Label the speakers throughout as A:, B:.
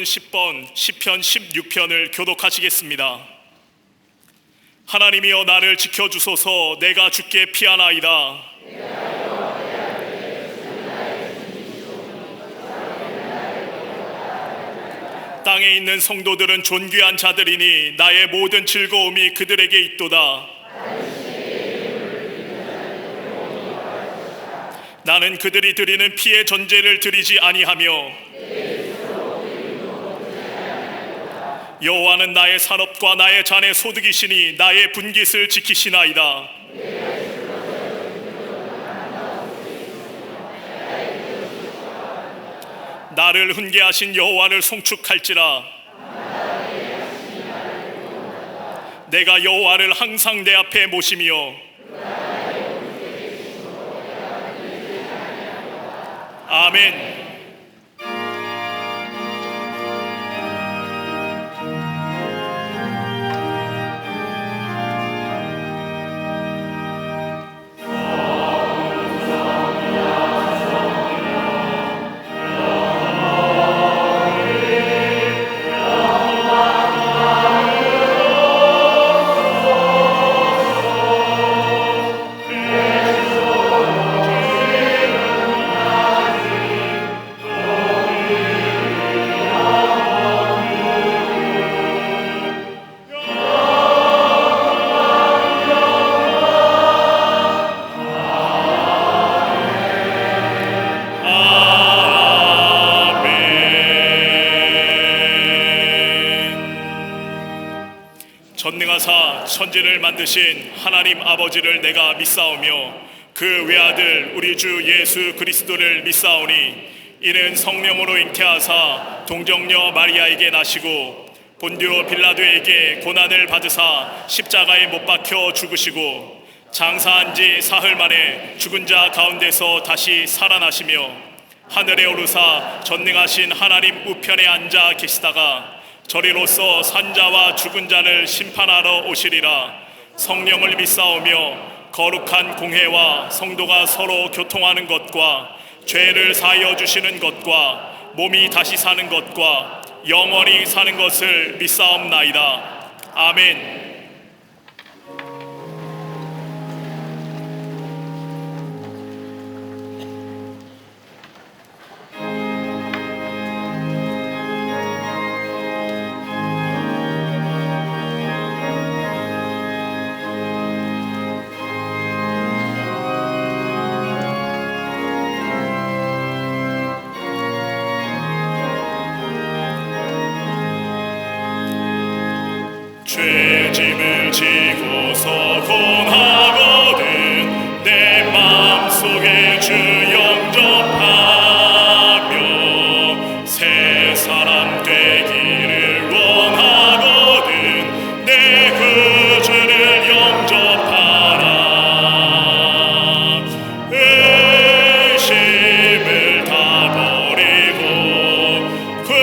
A: 10번 시편 16편을 교독하시겠습니다. 하나님이여 나를 지켜주소서. 내가 주께 피하나이다. 땅에 있는 성도들은 존귀한 자들이니 나의 모든 즐거움이 그들에게 있도다. 나는 그들이 드리는 피의 전제를 드리지 아니하며 여호와는 나의 산업과 나의 잔의 소득이시니 나의 분깃을 지키시나이다. 나를 훈계하신 여호와를 송축할지라. 내가 여호와를 항상 내 앞에 모시며 아멘. 전능하사 천지를 만드신 하나님 아버지를 내가 믿사오며 그 외아들 우리 주 예수 그리스도를 믿사오니 이는 성령으로 잉태하사 동정녀 마리아에게 나시고 본디오 빌라도에게 고난을 받으사 십자가에 못 박혀 죽으시고 장사한 지 사흘 만에 죽은 자 가운데서 다시 살아나시며 하늘에 오르사 전능하신 하나님 우편에 앉아 계시다가 저리로서 산자와 죽은 자를 심판하러 오시리라. 성령을 믿사오며 거룩한 공회와 성도가 서로 교통하는 것과 죄를 사하여 주시는 것과 몸이 다시 사는 것과 영원히 사는 것을 믿사옵나이다. 아멘. 죄짐을 지고서 권하거든 내 마음속에 주 영접하며 새 사람 되기를 원하거든 내 그 죄를 영접하라. 의심을 다 버리고 그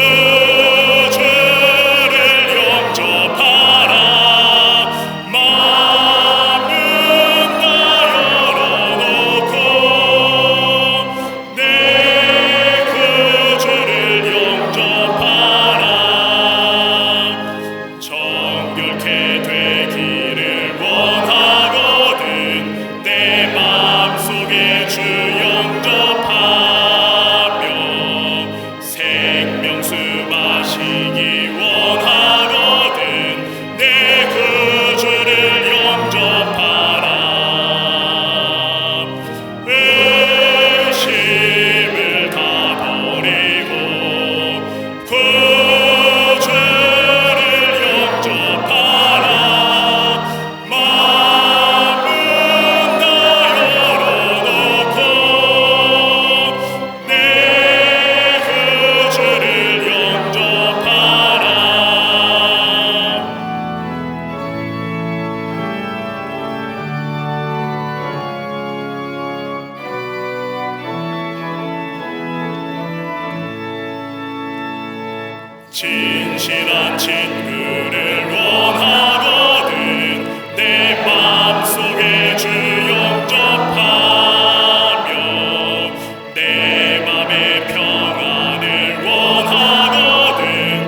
A: 진실한 친구를 원하거든 내 마음속에 주 영접하며 내 맘의 평안을 원하거든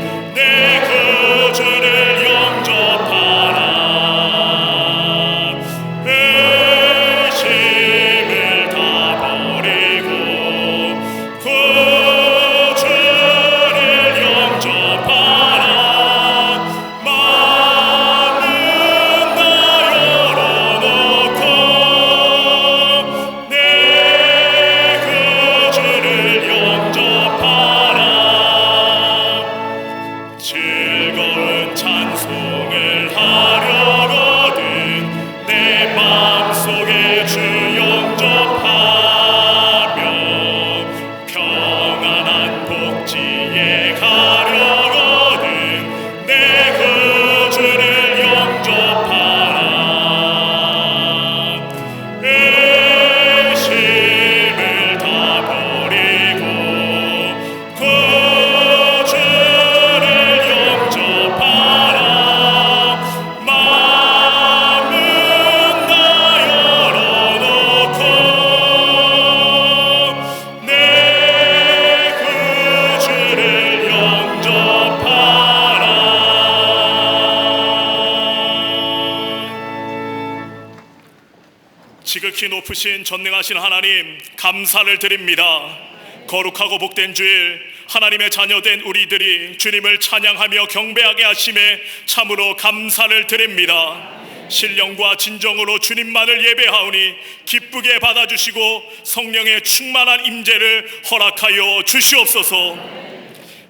A: 즐거운 찬송을 하려거든 내 마음속에 주 영접하며 평안한 복지에 가려거든 내 그 주를 영접하라. 의심을 다 버리고 그 주를 영접하라. 마음은 다 열어놓고 내 그 주를 영접하라. 지극히 높으신 전능하신 하나님, 감사를 드립니다. 거룩하고 복된 주일, 하나님의 자녀된 우리들이 주님을 찬양하며 경배하게 하심에 참으로 감사를 드립니다. 신령과 진정으로 주님만을 예배하오니 기쁘게 받아주시고 성령의 충만한 임재를 허락하여 주시옵소서.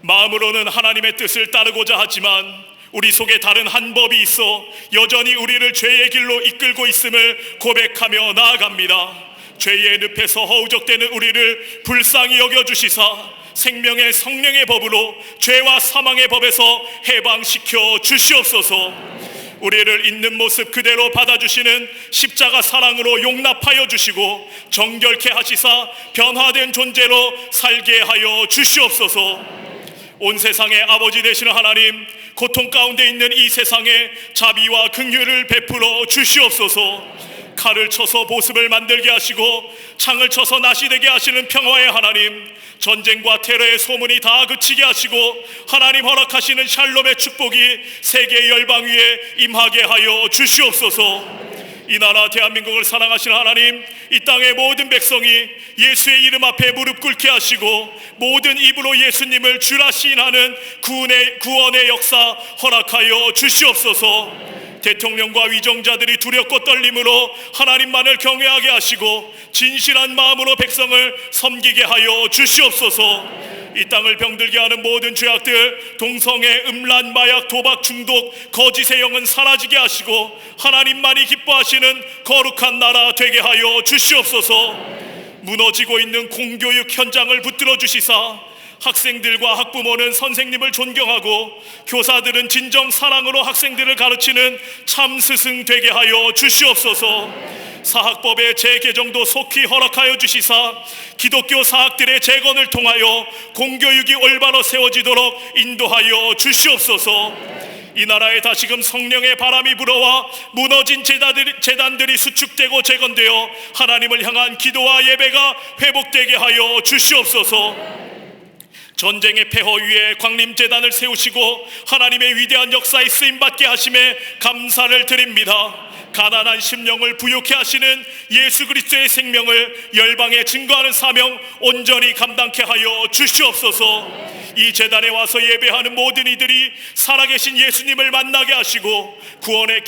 A: 마음으로는 하나님의 뜻을 따르고자 하지만 우리 속에 다른 한 법이 있어 여전히 우리를 죄의 길로 이끌고 있음을 고백하며 나아갑니다. 죄의 늪에서 허우적대는 우리를 불쌍히 여겨주시사 생명의 성령의 법으로 죄와 사망의 법에서 해방시켜 주시옵소서. 우리를 있는 모습 그대로 받아주시는 십자가 사랑으로 용납하여 주시고 정결케 하시사 변화된 존재로 살게 하여 주시옵소서. 온 세상의 아버지 되시는 하나님, 고통 가운데 있는 이 세상에 자비와 긍휼을 베풀어 주시옵소서. 칼을 쳐서 보습을 만들게 하시고 창을 쳐서 낫이 되게 하시는 평화의 하나님, 전쟁과 테러의 소문이 다 그치게 하시고 하나님 허락하시는 샬롬의 축복이 세계 열방 위에 임하게 하여 주시옵소서. 이 나라 대한민국을 사랑하시는 하나님, 이 땅의 모든 백성이 예수의 이름 앞에 무릎 꿇게 하시고 모든 입으로 예수님을 주라 시인하는 구원의 역사 허락하여 주시옵소서. 대통령과 위정자들이 두렵고 떨림으로 하나님만을 경외하게 하시고 진실한 마음으로 백성을 섬기게 하여 주시옵소서. 이 땅을 병들게 하는 모든 죄악들, 동성애, 음란, 마약, 도박, 중독, 거짓의 영은 사라지게 하시고 하나님만이 기뻐하시는 거룩한 나라 되게 하여 주시옵소서. 무너지고 있는 공교육 현장을 붙들어 주시사 학생들과 학부모는 선생님을 존경하고 교사들은 진정 사랑으로 학생들을 가르치는 참 스승 되게 하여 주시옵소서. 사학법의 재개정도 속히 허락하여 주시사 기독교 사학들의 재건을 통하여 공교육이 올바로 세워지도록 인도하여 주시옵소서. 이 나라에 다시금 성령의 바람이 불어와 무너진 재단들이 수축되고 재건되어 하나님을 향한 기도와 예배가 회복되게 하여 주시옵소서. 전쟁의 폐허 위에 광림재단을 세우시고 하나님의 위대한 역사에 쓰임받게 하심에 감사를 드립니다. 가난한 심령을 부욕해 하시는 예수 그리스도의 생명을 열방에 증거하는 사명 온전히 감당케 하여 주시옵소서. 이 재단에 와서 예배하는 모든 이들이 살아계신 예수님을 만나게 하시고 구원의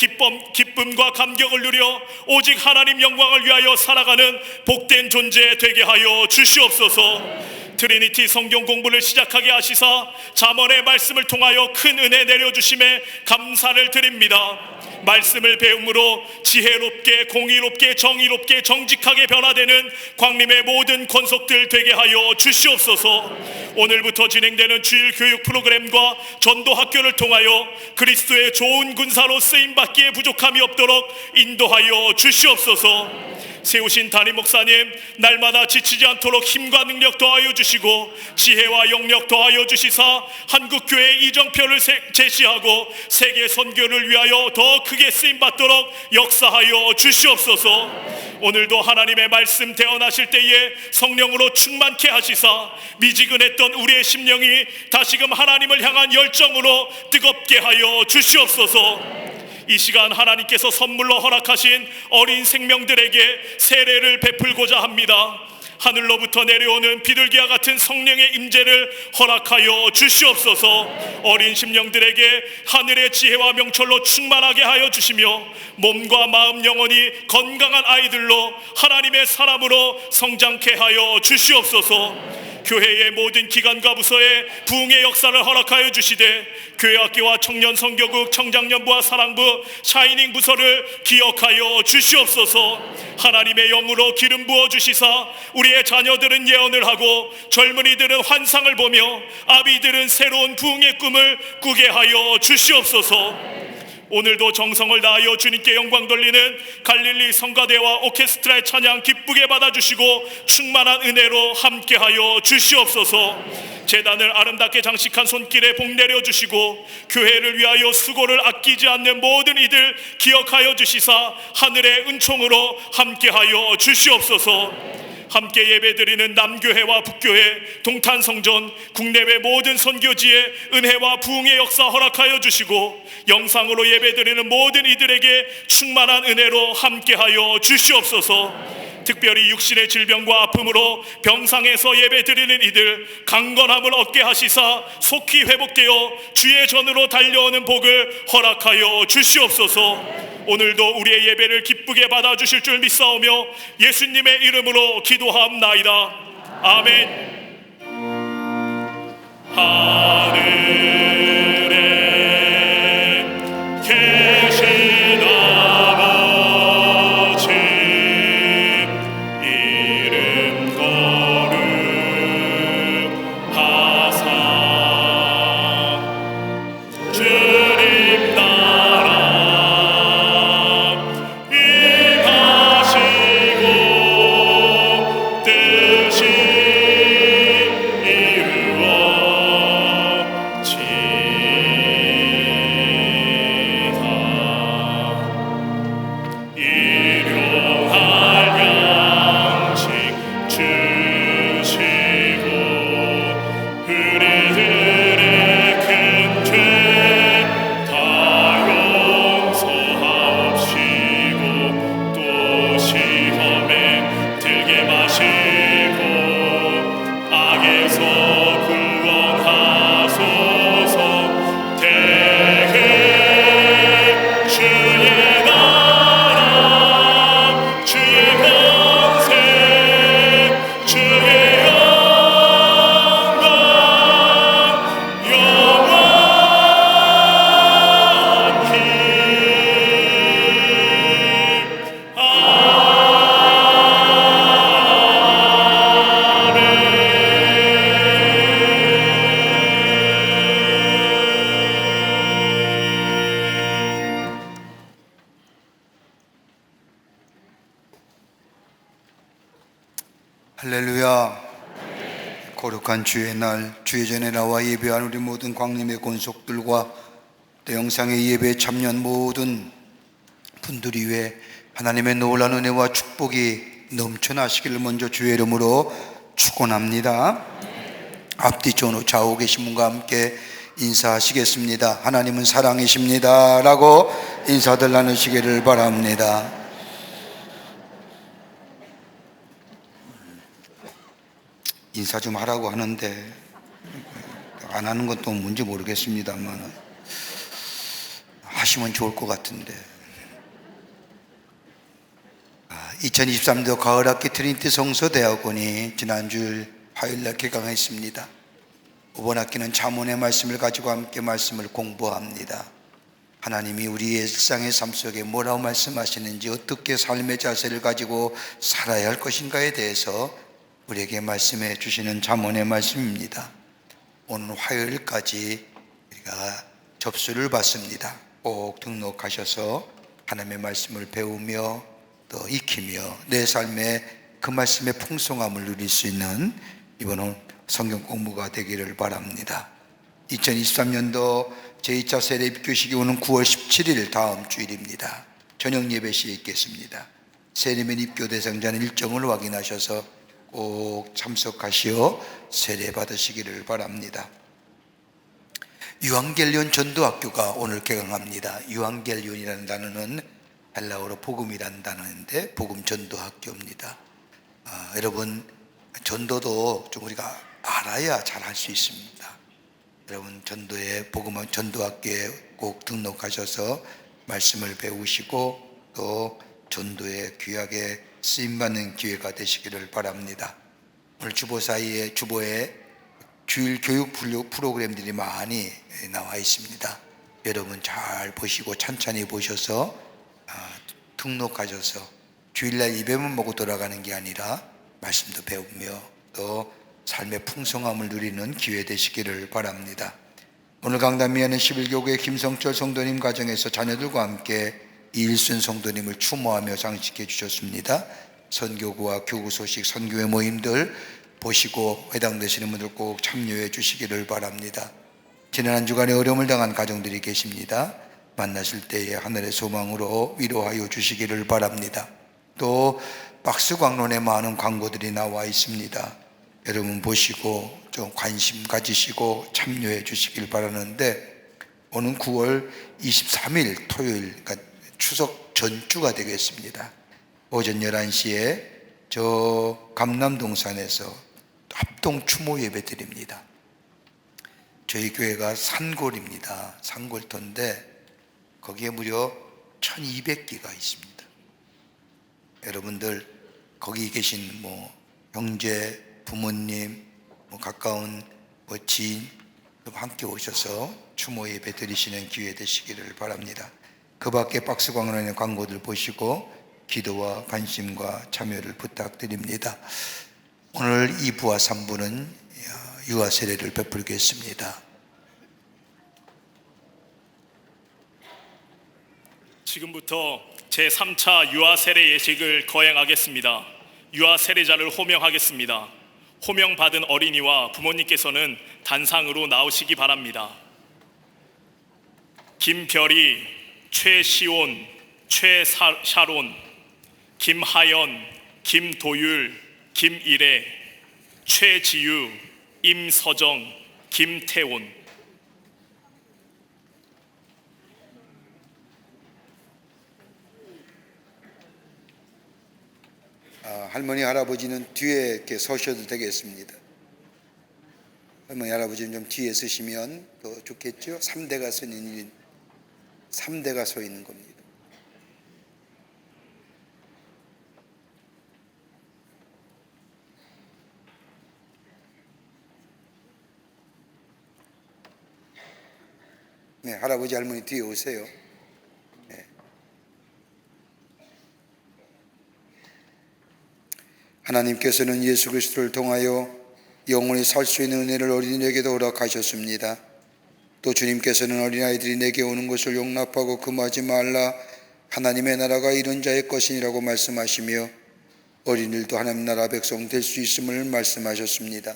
A: 기쁨과 감격을 누려 오직 하나님 영광을 위하여 살아가는 복된 존재 되게 하여 주시옵소서. 트리니티 성경 공부를 시작하게 하시사 잠언의 말씀을 통하여 큰 은혜 내려주심에 감사를 드립니다. 말씀을 배움으로 지혜롭게 공의롭게 정의롭게 정직하게 변화되는 광림의 모든 권속들 되게 하여 주시옵소서. 오늘부터 진행되는 주일 교육 프로그램과 전도 학교를 통하여 그리스도의 좋은 군사로 쓰임받기에 부족함이 없도록 인도하여 주시옵소서. 세우신 담임 목사님, 날마다 지치지 않도록 힘과 능력 더하여 주시고 지혜와 영력 더하여 주시사 한국교회 이정표를 제시하고 세계 선교를 위하여 더 크게 쓰임받도록 역사하여 주시옵소서. 오늘도 하나님의 말씀 대언하실 때에 성령으로 충만케 하시사 미지근했던 우리의 심령이 다시금 하나님을 향한 열정으로 뜨겁게 하여 주시옵소서. 이 시간 하나님께서 선물로 허락하신 어린 생명들에게 세례를 베풀고자 합니다. 하늘로부터 내려오는 비둘기와 같은 성령의 임재를 허락하여 주시옵소서. 어린 심령들에게 하늘의 지혜와 명철로 충만하게 하여 주시며 몸과 마음 영혼이 건강한 아이들로 하나님의 사람으로 성장케 하여 주시옵소서. 교회의 모든 기관과 부서에 부흥의 역사를 허락하여 주시되 교회 학교와 청년 선교국, 청장년부와 사랑부, 샤이닝 부서를 기억하여 주시옵소서. 하나님의 영으로 기름 부어 주시사 우리의 자녀들은 예언을 하고 젊은이들은 환상을 보며 아비들은 새로운 부흥의 꿈을 꾸게 하여 주시옵소서. 오늘도 정성을 다하여 주님께 영광 돌리는 갈릴리 성가대와 오케스트라의 찬양 기쁘게 받아주시고 충만한 은혜로 함께하여 주시옵소서. 제단을 아름답게 장식한 손길에 복 내려주시고 교회를 위하여 수고를 아끼지 않는 모든 이들 기억하여 주시사 하늘의 은총으로 함께하여 주시옵소서. 함께 예배드리는 남교회와 북교회, 동탄성전, 국내외 모든 선교지에 은혜와 부흥의 역사 허락하여 주시고 영상으로 예배드리는 모든 이들에게 충만한 은혜로 함께하여 주시옵소서. 특별히 육신의 질병과 아픔으로 병상에서 예배드리는 이들 강건함을 얻게 하시사 속히 회복되어 주의 전으로 달려오는 복을 허락하여 주시옵소서. 오늘도 우리의 예배를 기쁘게 받아주실 줄 믿사오며 예수님의 이름으로 기도하옵나이다. 아멘. 하늘에 계신 아버지 이름 거룩하사 주님 나라 임하시고 뜻이
B: 할렐루야. 거룩한 주의 날, 주의 전에 나와 예배한 우리 모든 광림의 권속들과 또 영상의 예배에 참여한 모든 분들이 위해 하나님의 놀라운 은혜와 축복이 넘쳐나시기를 먼저 주의 이름으로 축원합니다. 앞뒤 좌우 계신 분과 함께 인사하시겠습니다. 하나님은 사랑이십니다 라고 인사들 나누시기를 바랍니다. 인사 좀 하라고 하는데 안 하는 건 또 뭔지 모르겠습니다만 하시면 좋을 것 같은데. 2023년 가을학기 트리니티 성서대학원이 지난주 화요일날 개강했습니다. 이번 학기는 잠언의 말씀을 가지고 함께 말씀을 공부합니다. 하나님이 우리의 일상의 삶 속에 뭐라고 말씀하시는지, 어떻게 삶의 자세를 가지고 살아야 할 것인가에 대해서 우리에게 말씀해 주시는 잠언의 말씀입니다. 오늘 화요일까지 우리가 접수를 받습니다. 꼭 등록하셔서 하나님의 말씀을 배우며 또 익히며 내 삶에 그 말씀의 풍성함을 누릴 수 있는 이번 성경 공부가 되기를 바랍니다. 2023년도 제2차 세례입교식이 오는 9월 17일 다음 주일입니다. 저녁 예배 시에 있겠습니다. 세례면 입교 대상자는 일정을 확인하셔서 꼭 참석하시어 세례 받으시기를 바랍니다. 유앙겔리온 전도학교가 오늘 개강합니다. 유앙겔리온이라는 단어는 헬라어로 복음이라는 단어인데 복음 전도학교입니다. 여러분, 전도도 좀 우리가 알아야 잘 할 수 있습니다. 여러분, 전도에 복음 전도학교에 꼭 등록하셔서 말씀을 배우시고 또 전도에 귀하게 쓰임받는 기회가 되시기를 바랍니다. 오늘 주보에 주일 교육 프로그램들이 많이 나와 있습니다. 여러분 잘 보시고 천천히 보셔서 등록하셔서 주일날 예배만 보고 돌아가는 게 아니라 말씀도 배우며 또 삶의 풍성함을 누리는 기회 되시기를 바랍니다. 오늘 강단미하는 11교구의 김성철 성도님 가정에서 자녀들과 함께 이일순 성도님을 추모하며 장식해 주셨습니다. 선교구와 교구 소식 선교회 모임들 보시고 해당되시는 분들 꼭 참여해 주시기를 바랍니다. 지난 한 주간에 어려움을 당한 가정들이 계십니다. 만나실 때에 하늘의 소망으로 위로하여 주시기를 바랍니다. 또 박스 광론에 많은 광고들이 나와 있습니다. 여러분 보시고 좀 관심 가지시고 참여해 주시길 바라는데, 오는 9월 23일 토요일, 그러니까 추석 전주가 되겠습니다. 오전 11시에 저 감남동산에서 합동 추모 예배 드립니다. 저희 교회가 산골입니다. 산골터인데 거기에 무려 1200기가 있습니다. 여러분들 거기 계신 형제, 부모님, 가까운 지인 함께 오셔서 추모 예배 드리시는 기회 되시기를 바랍니다. 그 밖에 박스 광론의 광고들 보시고 기도와 관심과 참여를 부탁드립니다. 오늘 2부와 3부는 유아 세례를 베풀겠습니다.
A: 지금부터 제3차 유아 세례 예식을 거행하겠습니다. 유아 세례자를 호명하겠습니다. 호명받은 어린이와 부모님께서는 단상으로 나오시기 바랍니다. 김별이, 최시온, 최샤론, 김하연, 김도율, 김일애, 최지유, 임서정, 김태온.
B: 할머니 할아버지는 뒤에 이렇게 서셔도 되겠습니다. 할머니 할아버지는 좀 뒤에 서시면 더 좋겠죠. 3대가 서 있는 3대가 서 있는 겁니다. 네, 할아버지 할머니 뒤에 오세요. 네. 하나님께서는 예수 그리스도를 통하여 영원히 살 수 있는 은혜를 어린이에게도 허락하셨습니다. 또 주님께서는 어린아이들이 내게 오는 것을 용납하고 금하지 말라, 하나님의 나라가 이런 자의 것이니라고 말씀하시며 어린이들도 하나님 나라 백성 될 수 있음을 말씀하셨습니다.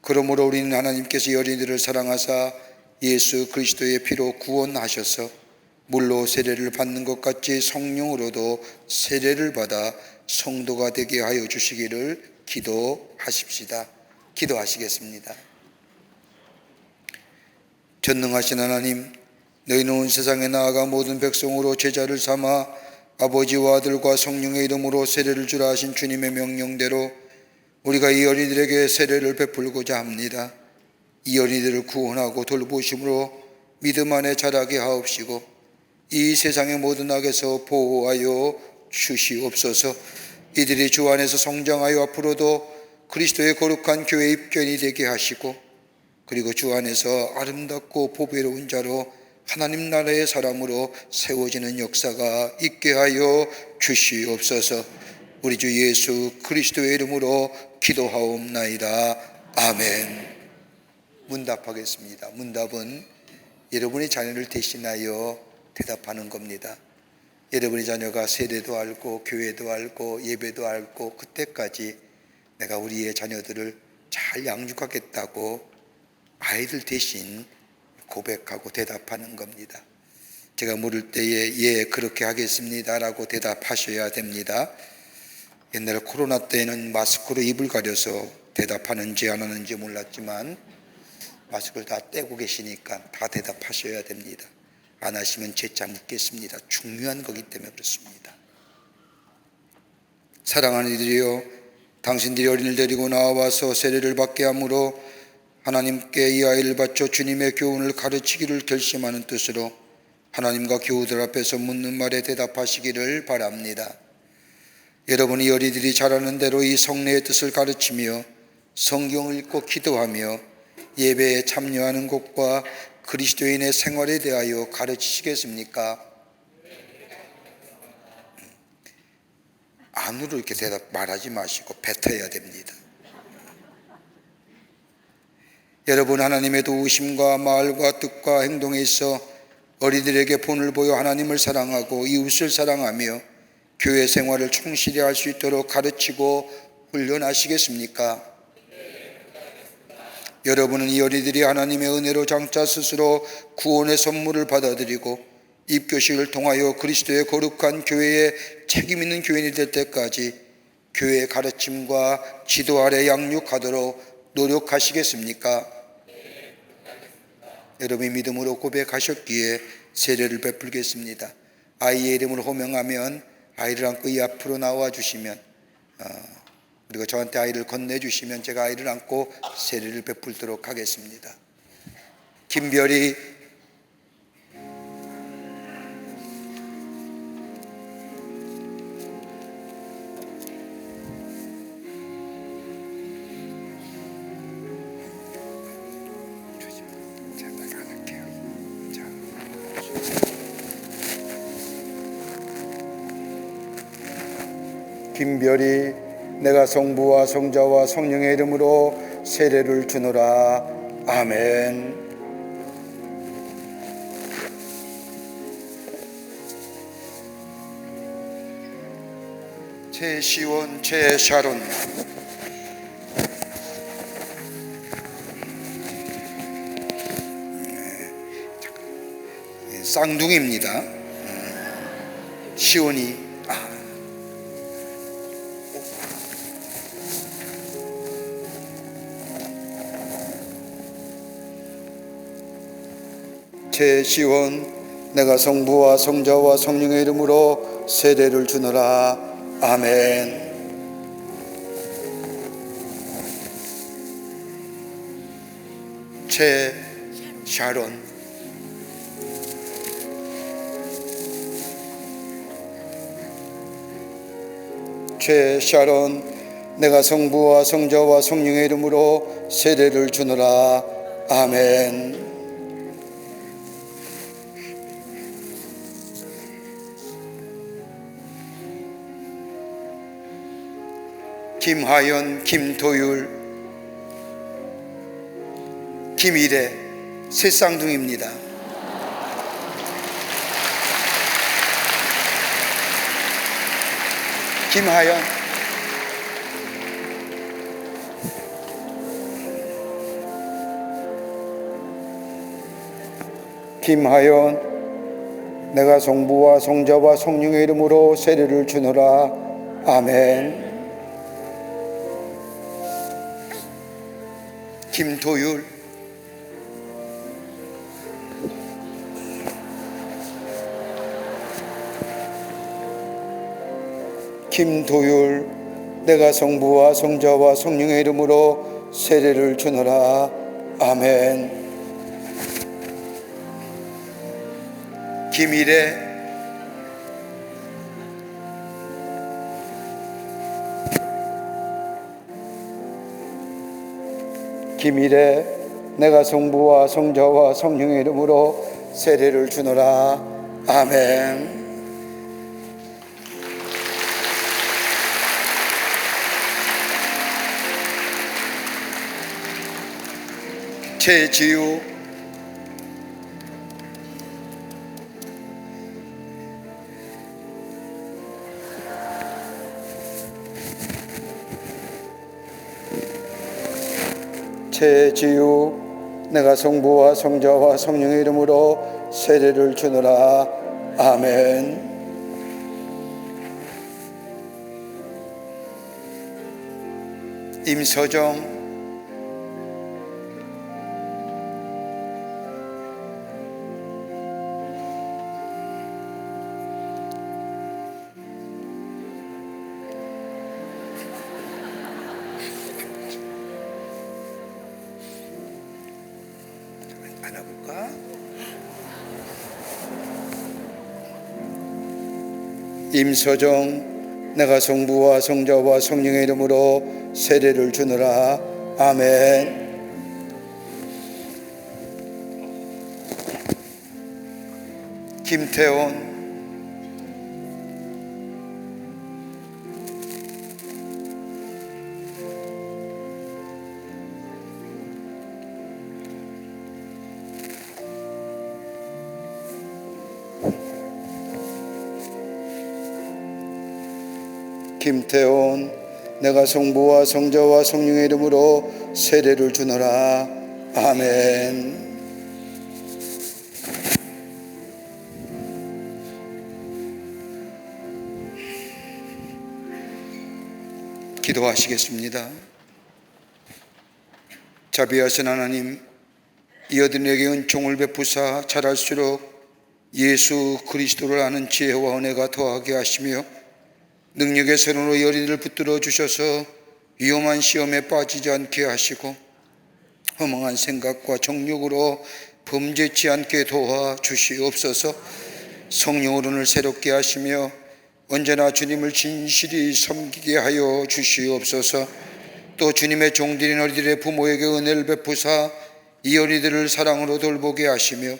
B: 그러므로 우리는 하나님께서 이 어린이들을 사랑하사 예수 그리스도의 피로 구원하셔서 물로 세례를 받는 것 같이 성령으로도 세례를 받아 성도가 되게 하여 주시기를 기도하십시다. 기도하시겠습니다. 전능하신 하나님, 너희는 온 세상에 나아가 모든 백성으로 제자를 삼아 아버지와 아들과 성령의 이름으로 세례를 주라 하신 주님의 명령대로 우리가 이 어린이들에게 세례를 베풀고자 합니다. 이 어린이들을 구원하고 돌보심으로 믿음 안에 자라게 하옵시고 이 세상의 모든 악에서 보호하여 주시옵소서. 이들이 주 안에서 성장하여 앞으로도 그리스도의 거룩한 교회 입견이 되게 하시고 그리고 주 안에서 아름답고 보배로운 자로 하나님 나라의 사람으로 세워지는 역사가 있게 하여 주시옵소서. 우리 주 예수 그리스도의 이름으로 기도하옵나이다. 아멘. 문답하겠습니다. 문답은 여러분의 자녀를 대신하여 대답하는 겁니다. 여러분의 자녀가 세례도 알고 교회도 알고 예배도 알고 그때까지 내가 우리의 자녀들을 잘 양육하겠다고 아이들 대신 고백하고 대답하는 겁니다. 제가 물을 때에 예 그렇게 하겠습니다 라고 대답하셔야 됩니다. 옛날 코로나 때는 마스크로 입을 가려서 대답하는지 안 하는지 몰랐지만 마스크를 다 떼고 계시니까 다 대답하셔야 됩니다. 안 하시면 재차 묻겠습니다. 중요한 거기 때문에 그렇습니다. 사랑하는 이들이여, 당신들이 어린이를 데리고 나와서 세례를 받게 함으로 하나님께 이 아이를 바쳐 주님의 교훈을 가르치기를 결심하는 뜻으로 하나님과 교우들 앞에서 묻는 말에 대답하시기를 바랍니다. 여러분이 어린이들이 잘하는 대로 이 성례의 뜻을 가르치며 성경을 읽고 기도하며 예배에 참여하는 것과 그리스도인의 생활에 대하여 가르치시겠습니까? 안으로 이렇게 말하지 마시고 뱉어야 됩니다. 여러분, 하나님의 도우심과 말과 뜻과 행동에 있어 어린이들에게 본을 보여 하나님을 사랑하고 이웃을 사랑하며 교회 생활을 충실히 할 수 있도록 가르치고 훈련하시겠습니까? 여러분은 이 어린이들이 하나님의 은혜로 장차 스스로 구원의 선물을 받아들이고 입교식을 통하여 그리스도의 거룩한 교회에 책임 있는 교인이 될 때까지 교회의 가르침과 지도 아래 양육하도록 노력하시겠습니까? 여러분이 믿음으로 고백하셨기에 세례를 베풀겠습니다. 아이의 이름을 호명하면 아이를 안고 이 앞으로 나와 주시면, 그리고 저한테 아이를 건네주시면 제가 아이를 안고 세례를 베풀도록 하겠습니다. 김별이 김별이 내가 성부와 성자와 성령의 이름으로 세례를 주노라. 아멘. 최시원, 최샤론. 쌍둥이입니다. 시온이 최시원, 내가 성부와 성자와 성령의 이름으로 세례를 주노라. 아멘. 최샤론, 최샤론, 내가 성부와 성자와 성령의 이름으로 세례를 주노라. 아멘. 김하연, 김도율, 김일애, 새 쌍둥이입니다. 김하연, 김하연, 내가 성부와 성자와 성령의 이름으로 세례를 주노라. 아멘. 김도율, 김도율, 내가 성부와 성자와 성령의 이름으로 세례를 주노라. 아멘. 김일애, 김일애, 내가 성부와 성자와 성령의 이름으로 세례를 주노라. 아멘. 최지우, 최지우, 내가 성부와 성자와 성령의 이름으로 세례를 주노라. 아멘. 임서정, 안아볼까? 임서정, 내가 성부와 성자와 성령의 이름으로 세례를 주노라. 아멘. 김태원, 김태원, 내가 성부와 성자와 성령의 이름으로 세례를 주노라. 아멘. 기도하시겠습니다. 자비하신 하나님, 이 어린에게 은총을 베푸사 자랄수록 예수 그리스도를 아는 지혜와 은혜가 더하게 하시며 능력의 손으로 어린이를 붙들어 주셔서 위험한 시험에 빠지지 않게 하시고 허망한 생각과 정욕으로 범죄치 않게 도와 주시옵소서. 성령 어른을 새롭게 하시며 언제나 주님을 진실히 섬기게 하여 주시옵소서. 또 주님의 종들인 어린이들의 부모에게 은혜를 베푸사 이 어린이들을 사랑으로 돌보게 하시며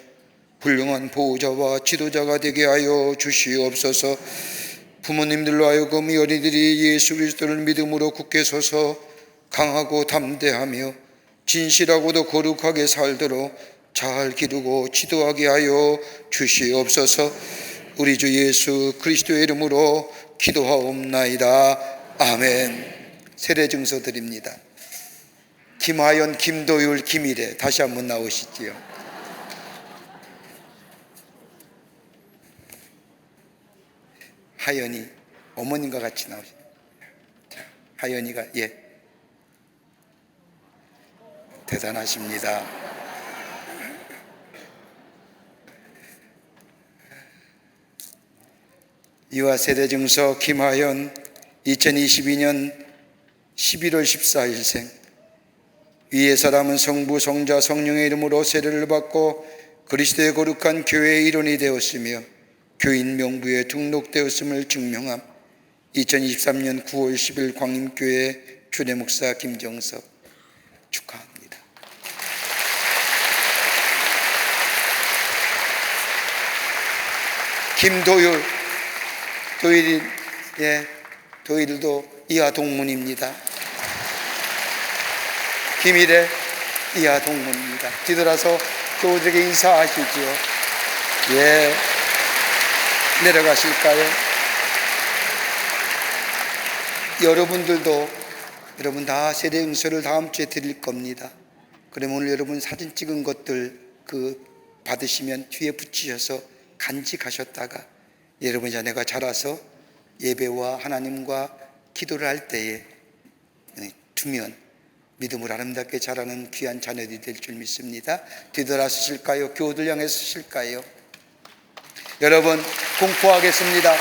B: 훌륭한 보호자와 지도자가 되게 하여 주시옵소서. 부모님들로 하여금 이 어린이들이 예수 그리스도를 믿음으로 굳게 서서 강하고 담대하며 진실하고도 거룩하게 살도록 잘 기르고 지도하게 하여 주시옵소서. 우리 주 예수 그리스도의 이름으로 기도하옵나이다. 아멘. 세례 증서 드립니다. 김하연, 김도율, 김일애 다시 한번 나오시지요. 하연이 어머님과 같이 나오십니다. 하연이가 대단하십니다. 이와 세대증서 김하연 2022년 11월 14일생. 위의 사람은 성부 성자 성령의 이름으로 세례를 받고 그리스도의 거룩한 교회의 일원이 되었으며 교인 명부에 등록되었음을 증명함. 2023년 9월 10일 광림교회 주례목사 김정석. 축하합니다. 김도율, 도율도 이하 동문입니다. 김일애 이하 동문입니다. 뒤돌아서 교우들에게 인사하시지요. 내려가실까요? 여러분 다 세례 응서를 다음 주에 드릴 겁니다. 그러면 오늘 여러분 사진 찍은 것들 받으시면 뒤에 붙이셔서 간직하셨다가 여러분 자녀가 자라서 예배와 하나님과 기도를 할 때에 두면 믿음을 아름답게 자라는 귀한 자녀들이 될 줄 믿습니다. 뒤돌아서실까요? 교우들 향해 서실까요? 여러분 공포하겠습니다.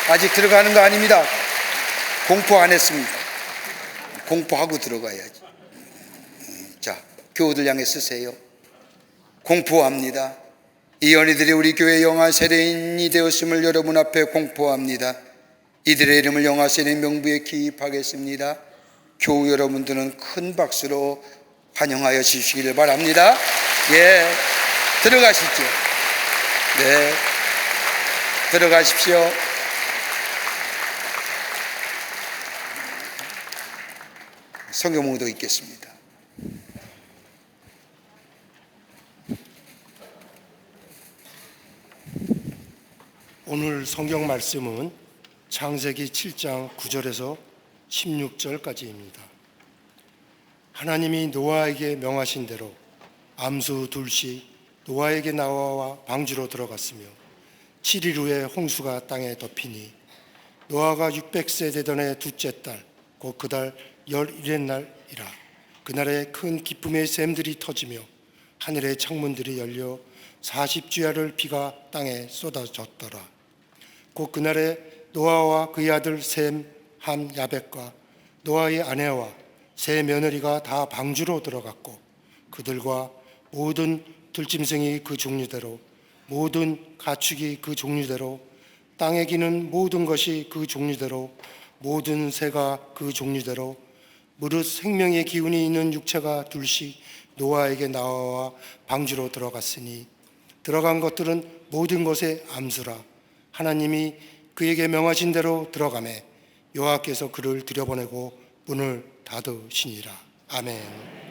B: 아직 들어가는 거 아닙니다. 공포 안 했습니다. 공포하고 들어가야지. 자, 교우들 향해 쓰세요. 공포합니다. 이 어린이들이 우리 교회 영아 세례인이 되었음을 여러분 앞에 공포합니다. 이들의 이름을 영아 세례 명부에 기입하겠습니다. 교우 여러분들은 큰 박수로 환영하여 주시기를 바랍니다. 들어가시죠. 들어가십시오. 성경문도 읽겠습니다.
C: 오늘 성경 말씀은 창세기 7장 9절에서 16절까지입니다. 하나님이 노아에게 명하신 대로 암수 둘씩 노아에게 나와 방주로 들어갔으며 7일 후에 홍수가 땅에 덮이니 노아가 600세 되던 해 둘째 달 곧 그달 11의 날이라. 그날에 큰 기쁨의 샘들이 터지며 하늘의 창문들이 열려 40주야를 비가 땅에 쏟아졌더라. 곧 그날에 노아와 그의 아들 셈, 함, 야벳과 노아의 아내와 세 며느리가 다 방주로 들어갔고 그들과 모든 들짐승이 그 종류대로 모든 가축이 그 종류대로 땅에 기는 모든 것이 그 종류대로, 모든 새가 그 종류대로, 무릇 생명의 기운이 있는 육체가 둘씩 노아에게 나와 방주로 들어갔으니 들어간 것들은 모든 것의 암수라. 하나님이 그에게 명하신 대로 들어가매 여호와께서 그를 들여보내고 문을 닫으시니라. 아멘.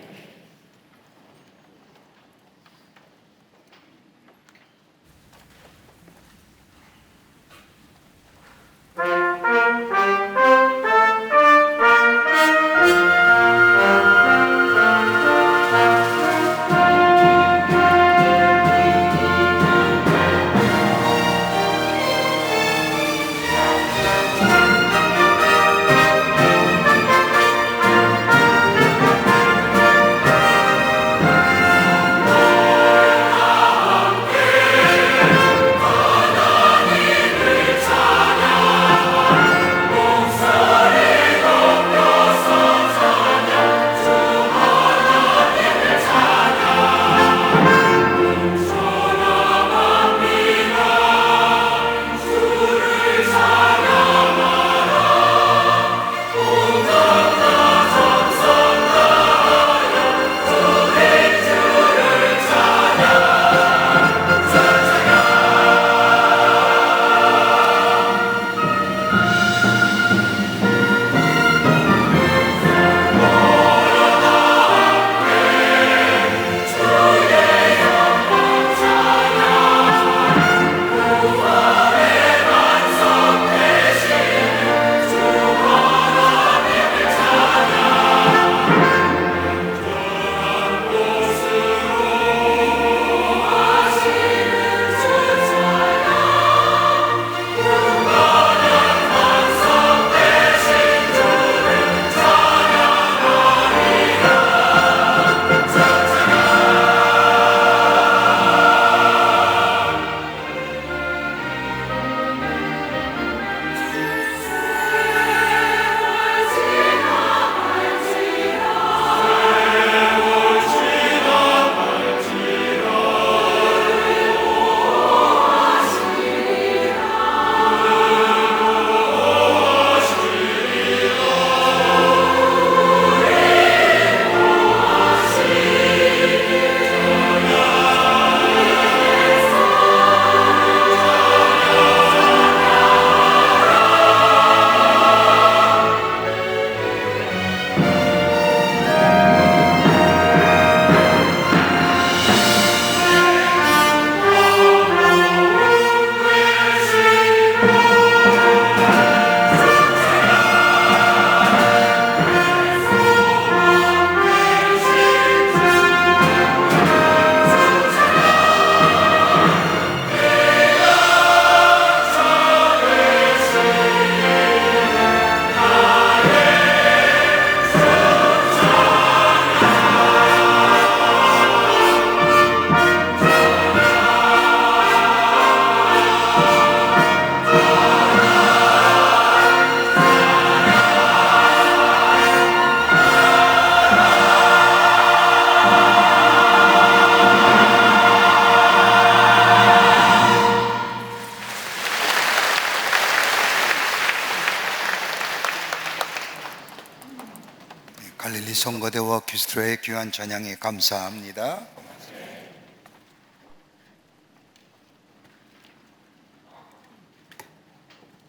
B: 갈릴리 성거대와 퀴스트로의 귀한 찬양에 감사합니다.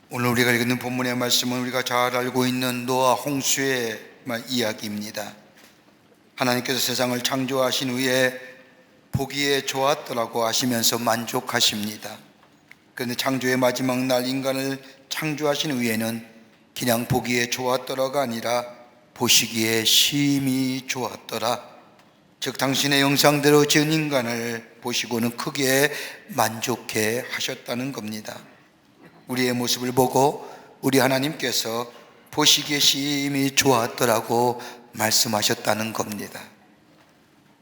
B: 오늘 우리가 읽는 본문의 말씀은 우리가 잘 알고 있는 노아 홍수의 이야기입니다. 하나님께서 세상을 창조하신 후에 보기에 좋았더라고 하시면서 만족하십니다. 그런데 창조의 마지막 날 인간을 창조하신 후에는 그냥 보기에 좋았더라가 아니라 보시기에 심히 좋았더라. 즉 당신의 형상대로 지은 인간을 보시고는 크게 만족해 하셨다는 겁니다. 우리의 모습을 보고 우리 하나님께서 보시기에 심히 좋았더라고 말씀하셨다는 겁니다.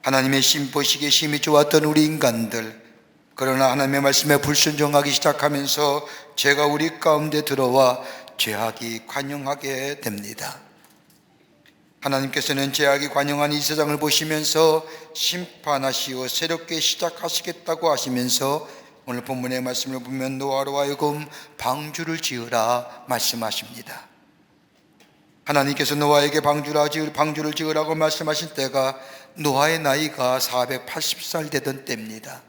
B: 하나님의 보시기에 심히 좋았던 우리 인간들, 그러나 하나님의 말씀에 불순종하기 시작하면서 죄가 우리 가운데 들어와 죄악이 관영하게 됩니다. 하나님께서는 죄악이 관영한 이 세상을 보시면서 심판하시어 새롭게 시작하시겠다고 하시면서 오늘 본문의 말씀을 보면 노아로 하여금 방주를 지으라 말씀하십니다. 하나님께서 노아에게 방주를 지으라고 말씀하신 때가 노아의 나이가 480살 되던 때입니다.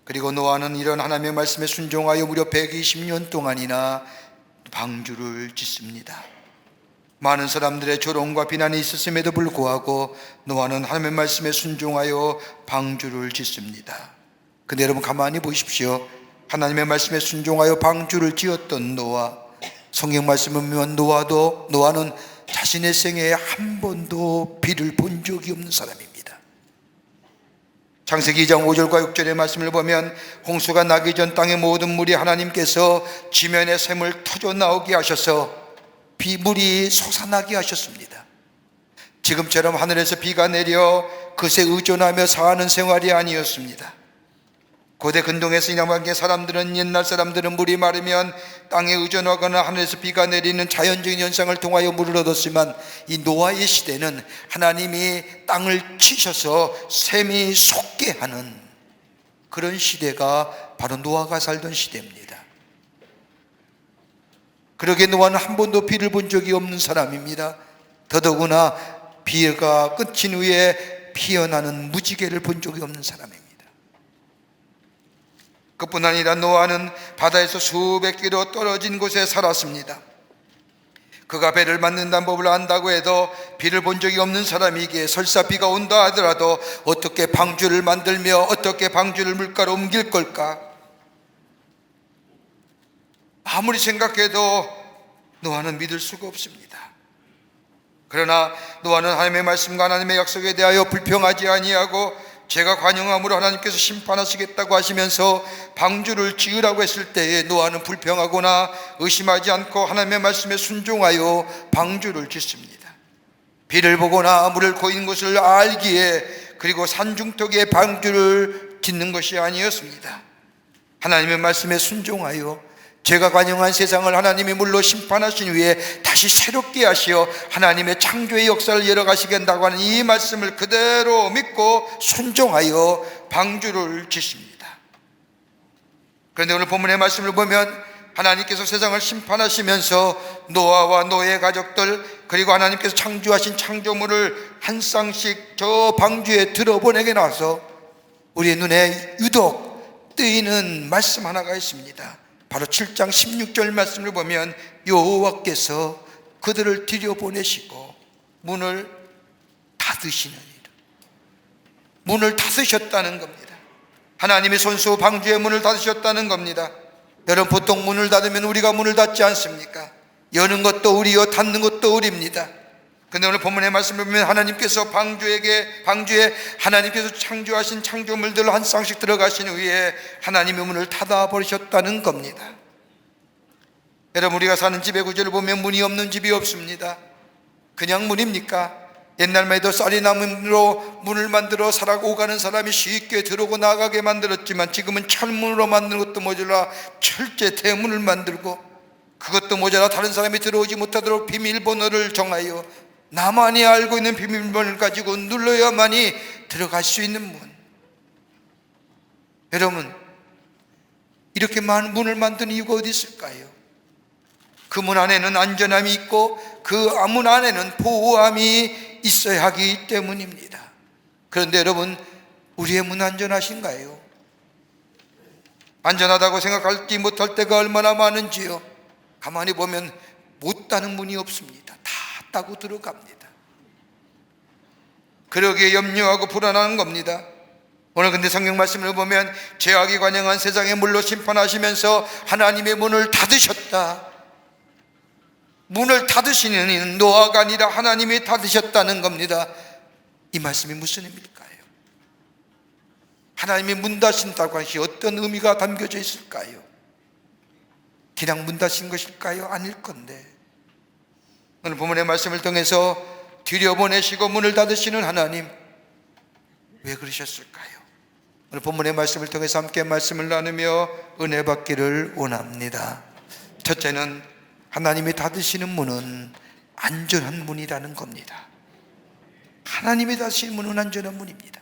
B: 그리고 노아는 이런 하나님의 말씀에 순종하여 무려 120년 동안이나 방주를 짓습니다. 많은 사람들의 조롱과 비난이 있었음에도 불구하고 노아는 하나님의 말씀에 순종하여 방주를 짓습니다. 근데 여러분 가만히 보십시오. 하나님의 말씀에 순종하여 방주를 지었던 노아, 성경 말씀을 보면 노아는 자신의 생애에 한 번도 비를 본 적이 없는 사람입니다. 창세기 2장 5절과 6절의 말씀을 보면 홍수가 나기 전 땅의 모든 물이 하나님께서 지면의 샘을 터져 나오게 하셔서 물이 솟아나게 하셨습니다. 지금처럼 하늘에서 비가 내려 그새 의존하며 사는 생활이 아니었습니다. 고대 근동에서 옛날 사람들은 물이 마르면 땅에 의존하거나 하늘에서 비가 내리는 자연적인 현상을 통하여 물을 얻었지만 이 노아의 시대는 하나님이 땅을 치셔서 샘이 솟게 하는 그런 시대가 바로 노아가 살던 시대입니다. 그러기에 노아는 한 번도 비를 본 적이 없는 사람입니다. 더더구나 비가 끝인 후에 피어나는 무지개를 본 적이 없는 사람입니다. 그뿐 아니라 노아는 바다에서 수백 킬로 떨어진 곳에 살았습니다. 그가 배를 만든다는 법을 안다고 해도 비를 본 적이 없는 사람이기에 설사 비가 온다 하더라도 어떻게 방주를 만들며 어떻게 방주를 물가로 옮길 걸까? 아무리 생각해도 노아는 믿을 수가 없습니다. 그러나 노아는 하나님의 말씀과 하나님의 약속에 대하여 불평하지 아니하고 제가 관용함으로 하나님께서 심판하시겠다고 하시면서 방주를 지으라고 했을 때에 노아는 불평하거나 의심하지 않고 하나님의 말씀에 순종하여 방주를 짓습니다. 비를 보거나 물을 고인 것을 알기에 그리고 산중턱에 방주를 짓는 것이 아니었습니다. 하나님의 말씀에 순종하여 제가 관용한 세상을 하나님이 물로 심판하신 후에 다시 새롭게 하시어 하나님의 창조의 역사를 이어가시겠다고 하는 이 말씀을 그대로 믿고 순종하여 방주를 짓습니다. 그런데 오늘 본문의 말씀을 보면 하나님께서 세상을 심판하시면서 노아와 노아의 가족들 그리고 하나님께서 창조하신 창조물을 한 쌍씩 저 방주에 들어보내게 나서 우리의 눈에 유독 뜨이는 말씀 하나가 있습니다. 바로 7장 16절 말씀을 보면 여호와께서 그들을 들여보내시고 문을 닫으시느니라. 문을 닫으셨다는 겁니다. 하나님의 손수 방주의 문을 닫으셨다는 겁니다. 여러분 보통 문을 닫으면 우리가 문을 닫지 않습니까? 여는 것도 우리요 닫는 것도 우리입니다. 그런데 오늘 본문의 말씀을 보면 하나님께서 방주에 하나님께서 창조하신 창조물들을 한 쌍씩 들어가신 후에 하나님의 문을 닫아버리셨다는 겁니다. 여러분 우리가 사는 집의 구조를 보면 문이 없는 집이 없습니다. 그냥 문입니까? 옛날만 해도 쌀이나무로 문을 만들어 살아고 가는 사람이 쉽게 들어오고 나가게 만들었지만 지금은 철문으로 만드는 것도 모자라 철제 대문을 만들고 그것도 모자라 다른 사람이 들어오지 못하도록 비밀번호를 정하여 나만이 알고 있는 비밀번호를 가지고 눌러야만이 들어갈 수 있는 문. 여러분 이렇게 많은 문을 만든 이유가 어디 있을까요? 그 문 안에는 안전함이 있고 그 문 안에는 보호함이 있어야 하기 때문입니다. 그런데 여러분 우리의 문 안전하신가요? 안전하다고 생각하지 못할 때가 얼마나 많은지요. 가만히 보면 못 닫는 문이 없습니다. 다 따고 들어갑니다. 그러기에 염려하고 불안한 겁니다. 오늘 근데 성경 말씀을 보면 죄악이 관영한 세상에 물로 심판하시면서 하나님의 문을 닫으셨다. 문을 닫으시는 이는 노아가 아니라 하나님이 닫으셨다는 겁니다. 이 말씀이 무슨 의미일까요? 하나님이 문 닫으신다고 하시 어떤 의미가 담겨져 있을까요? 그냥 문 닫으신 것일까요? 아닐 건데 오늘 본문의 말씀을 통해서 들여보내시고 문을 닫으시는 하나님 왜 그러셨을까요? 오늘 본문의 말씀을 통해서 함께 말씀을 나누며 은혜 받기를 원합니다. 첫째는 하나님이 닫으시는 문은 안전한 문이라는 겁니다. 하나님이 닫으시는 문은 안전한 문입니다.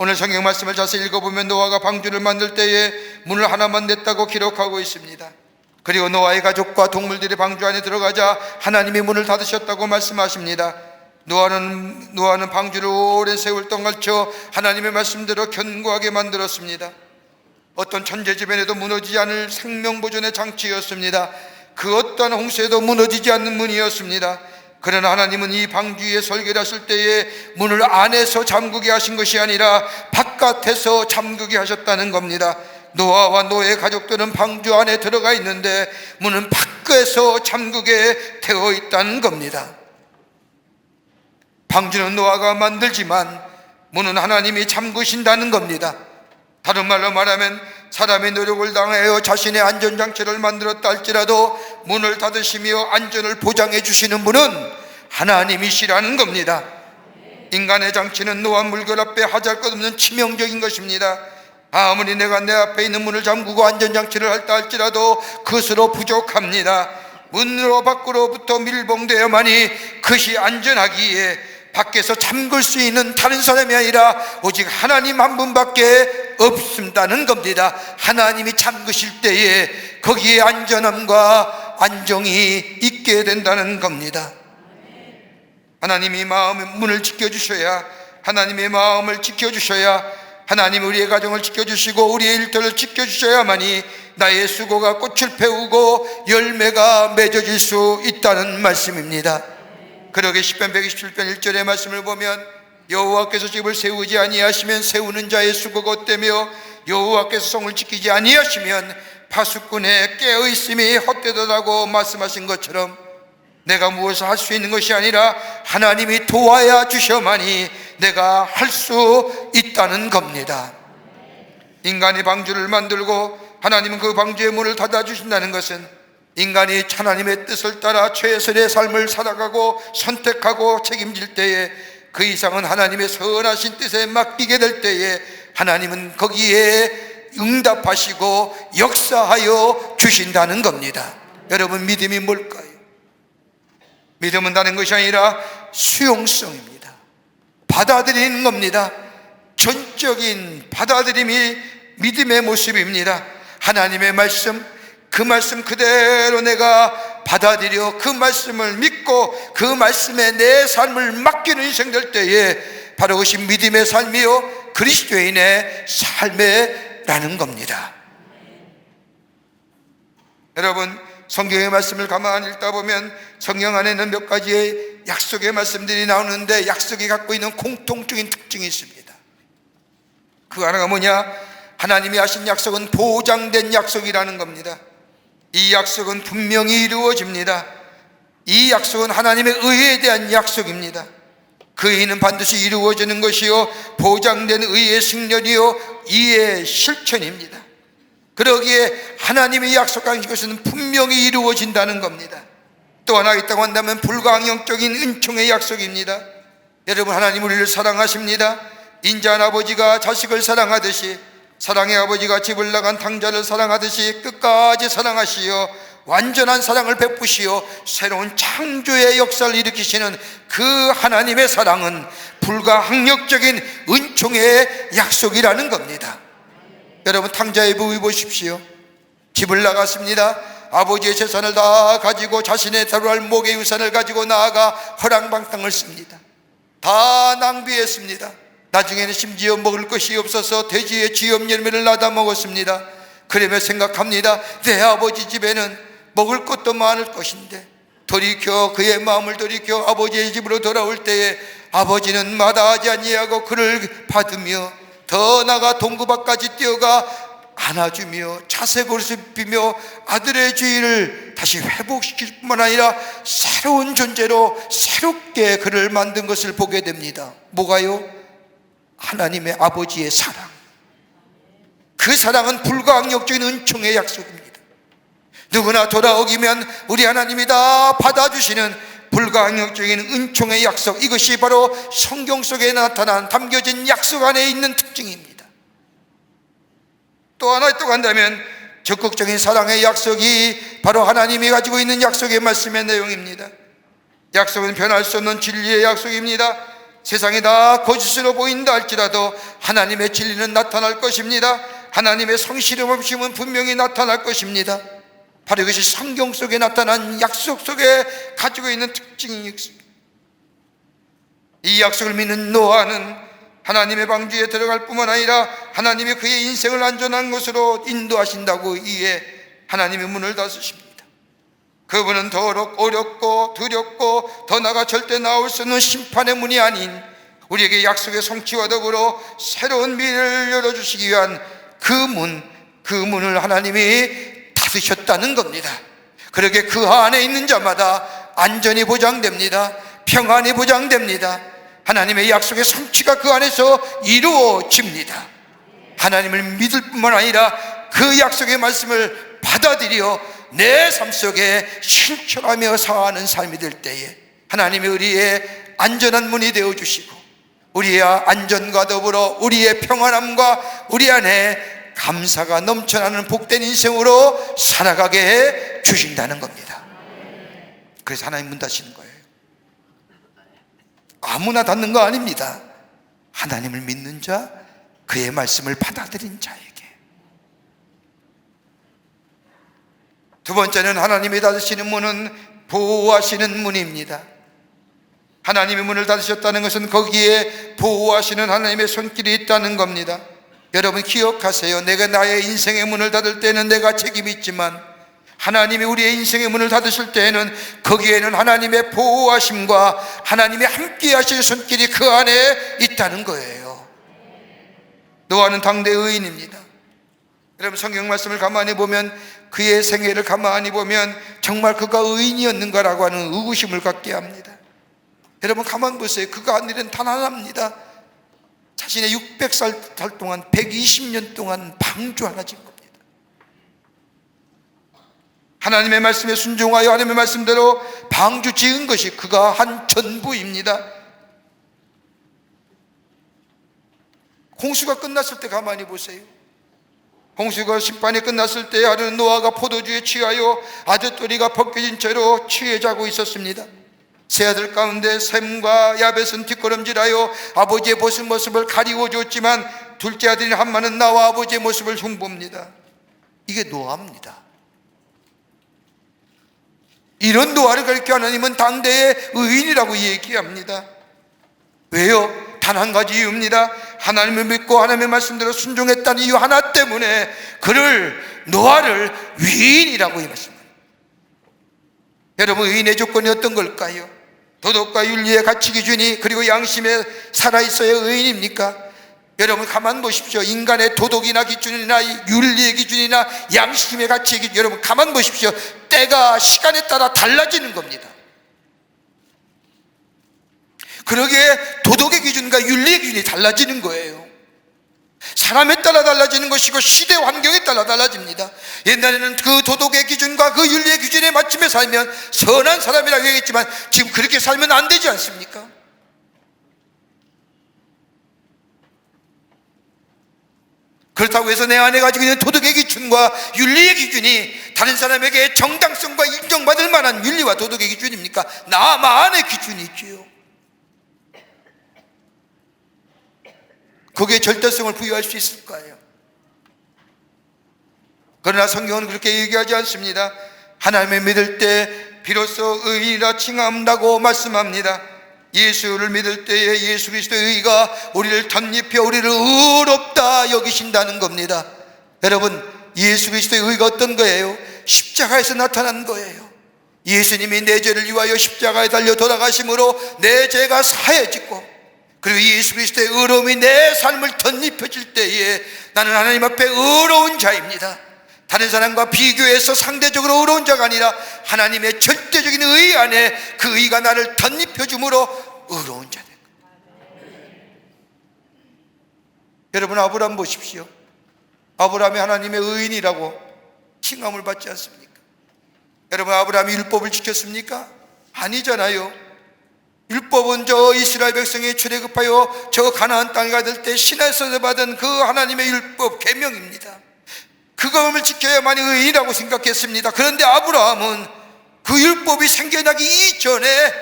B: 오늘 성경 말씀을 자세히 읽어보면 노아가 방주를 만들 때에 문을 하나만 냈다고 기록하고 있습니다. 그리고 노아의 가족과 동물들이 방주 안에 들어가자 하나님이 문을 닫으셨다고 말씀하십니다. 노아는 방주를 오랜 세월 동안 걸쳐 하나님의 말씀대로 견고하게 만들었습니다. 어떤 천재지변에도 무너지지 않을 생명보존의 장치였습니다. 그 어떠한 홍수에도 무너지지 않는 문이었습니다. 그러나 하나님은 이 방주 위에 설계를 하실 때에 문을 안에서 잠그게 하신 것이 아니라 바깥에서 잠그게 하셨다는 겁니다. 노아와 노아의 가족들은 방주 안에 들어가 있는데 문은 밖에서 잠그게 되어 있다는 겁니다. 방주는 노아가 만들지만 문은 하나님이 잠그신다는 겁니다. 다른 말로 말하면 사람의 노력을 당하여 자신의 안전장치를 만들었다 할지라도 문을 닫으시며 안전을 보장해 주시는 분은 하나님이시라는 겁니다. 인간의 장치는 노아 물결 앞에 하잘 것 없는 치명적인 것입니다. 아무리 내가 내 앞에 있는 문을 잠그고 안전장치를 할다 할지라도 그것으로 부족합니다. 문으로 밖으로부터 밀봉되어야만이 그것이 안전하기에 밖에서 잠글 수 있는 다른 사람이 아니라 오직 하나님 한 분밖에 없다는 겁니다. 하나님이 잠그실 때에 거기에 안전함과 안정이 있게 된다는 겁니다. 하나님이 마음의 문을 지켜주셔야, 하나님의 마음을 지켜주셔야, 하나님 우리의 가정을 지켜주시고 우리의 일터를 지켜주셔야만이 나의 수고가 꽃을 피우고 열매가 맺어질 수 있다는 말씀입니다. 그러게 시편 127편 1절의 말씀을 보면 여호와께서 집을 세우지 아니하시면 세우는 자의 수고가 헛되며 여호와께서 성을 지키지 아니하시면 파수꾼의 깨어있음이 헛되다고 말씀하신 것처럼 내가 무엇을 할 수 있는 것이 아니라 하나님이 도와야 주셔만이 내가 할 수 있다는 겁니다. 인간이 방주를 만들고 하나님은 그 방주의 문을 닫아주신다는 것은 인간이 하나님의 뜻을 따라 최선의 삶을 살아가고 선택하고 책임질 때에 그 이상은 하나님의 선하신 뜻에 맡기게 될 때에 하나님은 거기에 응답하시고 역사하여 주신다는 겁니다. 여러분, 믿음이 뭘까요? 믿음은 다른 것이 아니라 수용성입니다. 받아들이는 겁니다. 전적인 받아들임이 믿음의 모습입니다. 하나님의 말씀, 그 말씀 그대로 내가 받아들여 그 말씀을 믿고 그 말씀에 내 삶을 맡기는 인생 될 때에 바로 그것이 믿음의 삶이요 그리스도인의 삶이라는 겁니다. 여러분, 성경의 말씀을 가만히 읽다 보면 성경 안에는 몇 가지의 약속의 말씀들이 나오는데 약속이 갖고 있는 공통적인 특징이 있습니다. 그 하나가 뭐냐? 하나님이 하신 약속은 보장된 약속이라는 겁니다. 이 약속은 분명히 이루어집니다. 이 약속은 하나님의 의에 대한 약속입니다. 그 의는 반드시 이루어지는 것이요 보장된 의의 승렬이요 이의 실천입니다. 그러기에 하나님이 약속한 것은 분명히 이루어진다는 겁니다. 또 하나 있다고 한다면 불가항력적인 은총의 약속입니다. 여러분, 하나님 우리를 사랑하십니다. 인자한 아버지가 자식을 사랑하듯이 사랑의 아버지가 집을 나간 탕자를 사랑하듯이 끝까지 사랑하시어 완전한 사랑을 베푸시어 새로운 창조의 역사를 일으키시는 그 하나님의 사랑은 불가항력적인 은총의 약속이라는 겁니다. 여러분, 탕자의 부위 보십시오. 집을 나갔습니다. 아버지의 재산을 다 가지고 자신의 다루할 목의 유산을 가지고 나아가 허랑방탕을 씁니다. 다 낭비했습니다. 나중에는 심지어 먹을 것이 없어서 돼지의 쥐염 열매를 낳아 먹었습니다. 그러며 생각합니다. 내 아버지 집에는 먹을 것도 많을 것인데 돌이켜 그의 마음을 돌이켜 아버지의 집으로 돌아올 때에 아버지는 마다하지 아니하고 그를 받으며 더 나아가 동구밭까지 뛰어가 안아주며 자색옷을 입히며 아들의 주의를 다시 회복시킬 뿐만 아니라 새로운 존재로 새롭게 그를 만든 것을 보게 됩니다. 뭐가요? 하나님의 아버지의 사랑. 그 사랑은 불가항력적인 은총의 약속입니다. 누구나 돌아오기면 우리 하나님이 다 받아주시는 불가항력적인 은총의 약속, 이것이 바로 성경 속에 나타난 담겨진 약속 안에 있는 특징입니다. 또 하나 또 간다면 적극적인 사랑의 약속이 바로 하나님이 가지고 있는 약속의 말씀의 내용입니다. 약속은 변할 수 없는 진리의 약속입니다. 세상이 다 거짓으로 보인다 할지라도 하나님의 진리는 나타날 것입니다. 하나님의 성실함심은 분명히 나타날 것입니다. 바로 이것이 성경 속에 나타난 약속 속에 가지고 있는 특징이 이 약속을 믿는 노아는 하나님의 방주에 들어갈 뿐만 아니라 하나님이 그의 인생을 안전한 것으로 인도하신다고 이에 하나님의 문을 닫으십니다. 그분은 더 어렵고 두렵고 더 나아가 절대 나올 수 없는 심판의 문이 아닌 우리에게 약속의 성취와 더불어 새로운 미래를 열어주시기 위한 그 문을 하나님이 닫으셨다는 겁니다. 그러게 그 안에 있는 자마다 안전이 보장됩니다. 평안이 보장됩니다. 하나님의 약속의 성취가 그 안에서 이루어집니다. 하나님을 믿을 뿐만 아니라 그 약속의 말씀을 받아들여 내 삶 속에 실천하며 사는 삶이 될 때에 하나님이 우리의 안전한 문이 되어주시고 우리의 안전과 더불어 우리의 평안함과 우리 안에 감사가 넘쳐나는 복된 인생으로 살아가게 해 주신다는 겁니다. 그래서 하나님 문 닫으시는 거예요. 아무나 닫는 거 아닙니다. 하나님을 믿는 자, 그의 말씀을 받아들인 자에게. 두 번째는 하나님이 닫으시는 문은 보호하시는 문입니다. 하나님의 문을 닫으셨다는 것은 거기에 보호하시는 하나님의 손길이 있다는 겁니다. 여러분 기억하세요. 내가 나의 인생의 문을 닫을 때는 내가 책임이 있지만 하나님이 우리의 인생의 문을 닫으실 때에는 거기에는 하나님의 보호하심과 하나님의 함께 하실 손길이 그 안에 있다는 거예요. 노아는 당대 의인입니다. 여러분 성경 말씀을 가만히 보면 그의 생애를 가만히 보면 정말 그가 의인이었는가라고 하는 의구심을 갖게 합니다. 여러분 가만 보세요. 그가 한 일은 단 하나입니다. 자신의 600살 동안 120년 동안 방주 하나 짓는 겁니다. 하나님의 말씀에 순종하여 하나님의 말씀대로 방주 지은 것이 그가 한 전부입니다. 홍수가 끝났을 때 가만히 보세요. 홍수가 심판이 끝났을 때 아들 노아가 포도주에 취하여 아랫도리가 벗겨진 채로 취해 자고 있었습니다. 세 아들 가운데 셈과 야벳은 뒷걸음질하여 아버지의 모습을 가리워줬지만 둘째 아들인 함만은 나와 아버지의 모습을 흉봅니다. 이게 노아입니다. 이런 노아를 가리켜 하나님은 당대의 의인이라고 얘기합니다. 왜요? 단 한 가지 이유입니다. 하나님을 믿고 하나님의 말씀대로 순종했다는 이유 하나 때문에 노아를 위인이라고 말씀합니다. 여러분 의인의 조건이 어떤 걸까요? 도덕과 윤리의 가치 기준이 그리고 양심에 살아있어야 의인입니까? 여러분 가만 보십시오. 인간의 도덕이나 기준이나 윤리의 기준이나 양심의 가치의 기준, 여러분 가만 보십시오. 때가 시간에 따라 달라지는 겁니다. 그러기에 도덕의 기준과 윤리의 기준이 달라지는 거예요. 사람에 따라 달라지는 것이고 시대 환경에 따라 달라집니다. 옛날에는 그 도덕의 기준과 그 윤리의 기준에 맞추며 살면 선한 사람이라고 얘기했지만 지금 그렇게 살면 안 되지 않습니까? 그렇다고 해서 내 안에 가지고 있는 도덕의 기준과 윤리의 기준이 다른 사람에게 정당성과 인정받을 만한 윤리와 도덕의 기준입니까? 나만의 기준이 있지요. 거기에 절대성을 부여할 수 있을까요? 그러나 성경은 그렇게 얘기하지 않습니다. 하나님을 믿을 때 비로소 의인이라 칭함다고 말씀합니다. 예수를 믿을 때에 예수 그리스도의 의가 우리를 덧입혀 우리를 의롭다 여기신다는 겁니다. 여러분 예수 그리스도의 의가 어떤 거예요? 십자가에서 나타난 거예요. 예수님이 내 죄를 위하여 십자가에 달려 돌아가심으로 내 죄가 사해지고 그리고 예수 그리스도의 의로움이 내 삶을 덧입혀질 때에 나는 하나님 앞에 의로운 자입니다. 다른 사람과 비교해서 상대적으로 의로운 자가 아니라 하나님의 절대적인 의 안에 그 의가 나를 덧입혀줌으로 의로운 자다. 여러분 아브라함 보십시오. 아브라함이 하나님의 의인이라고 칭함을 받지 않습니까? 여러분 아브라함이 율법을 지켰습니까? 아니잖아요. 율법은 저 이스라엘 백성이 출애굽하여 저 가나안 땅에 가들 때 신에서 받은 그 하나님의 율법 계명입니다. 그것을 지켜야만이 의인이라고 생각했습니다. 그런데 아브라함은 그 율법이 생겨나기 이전에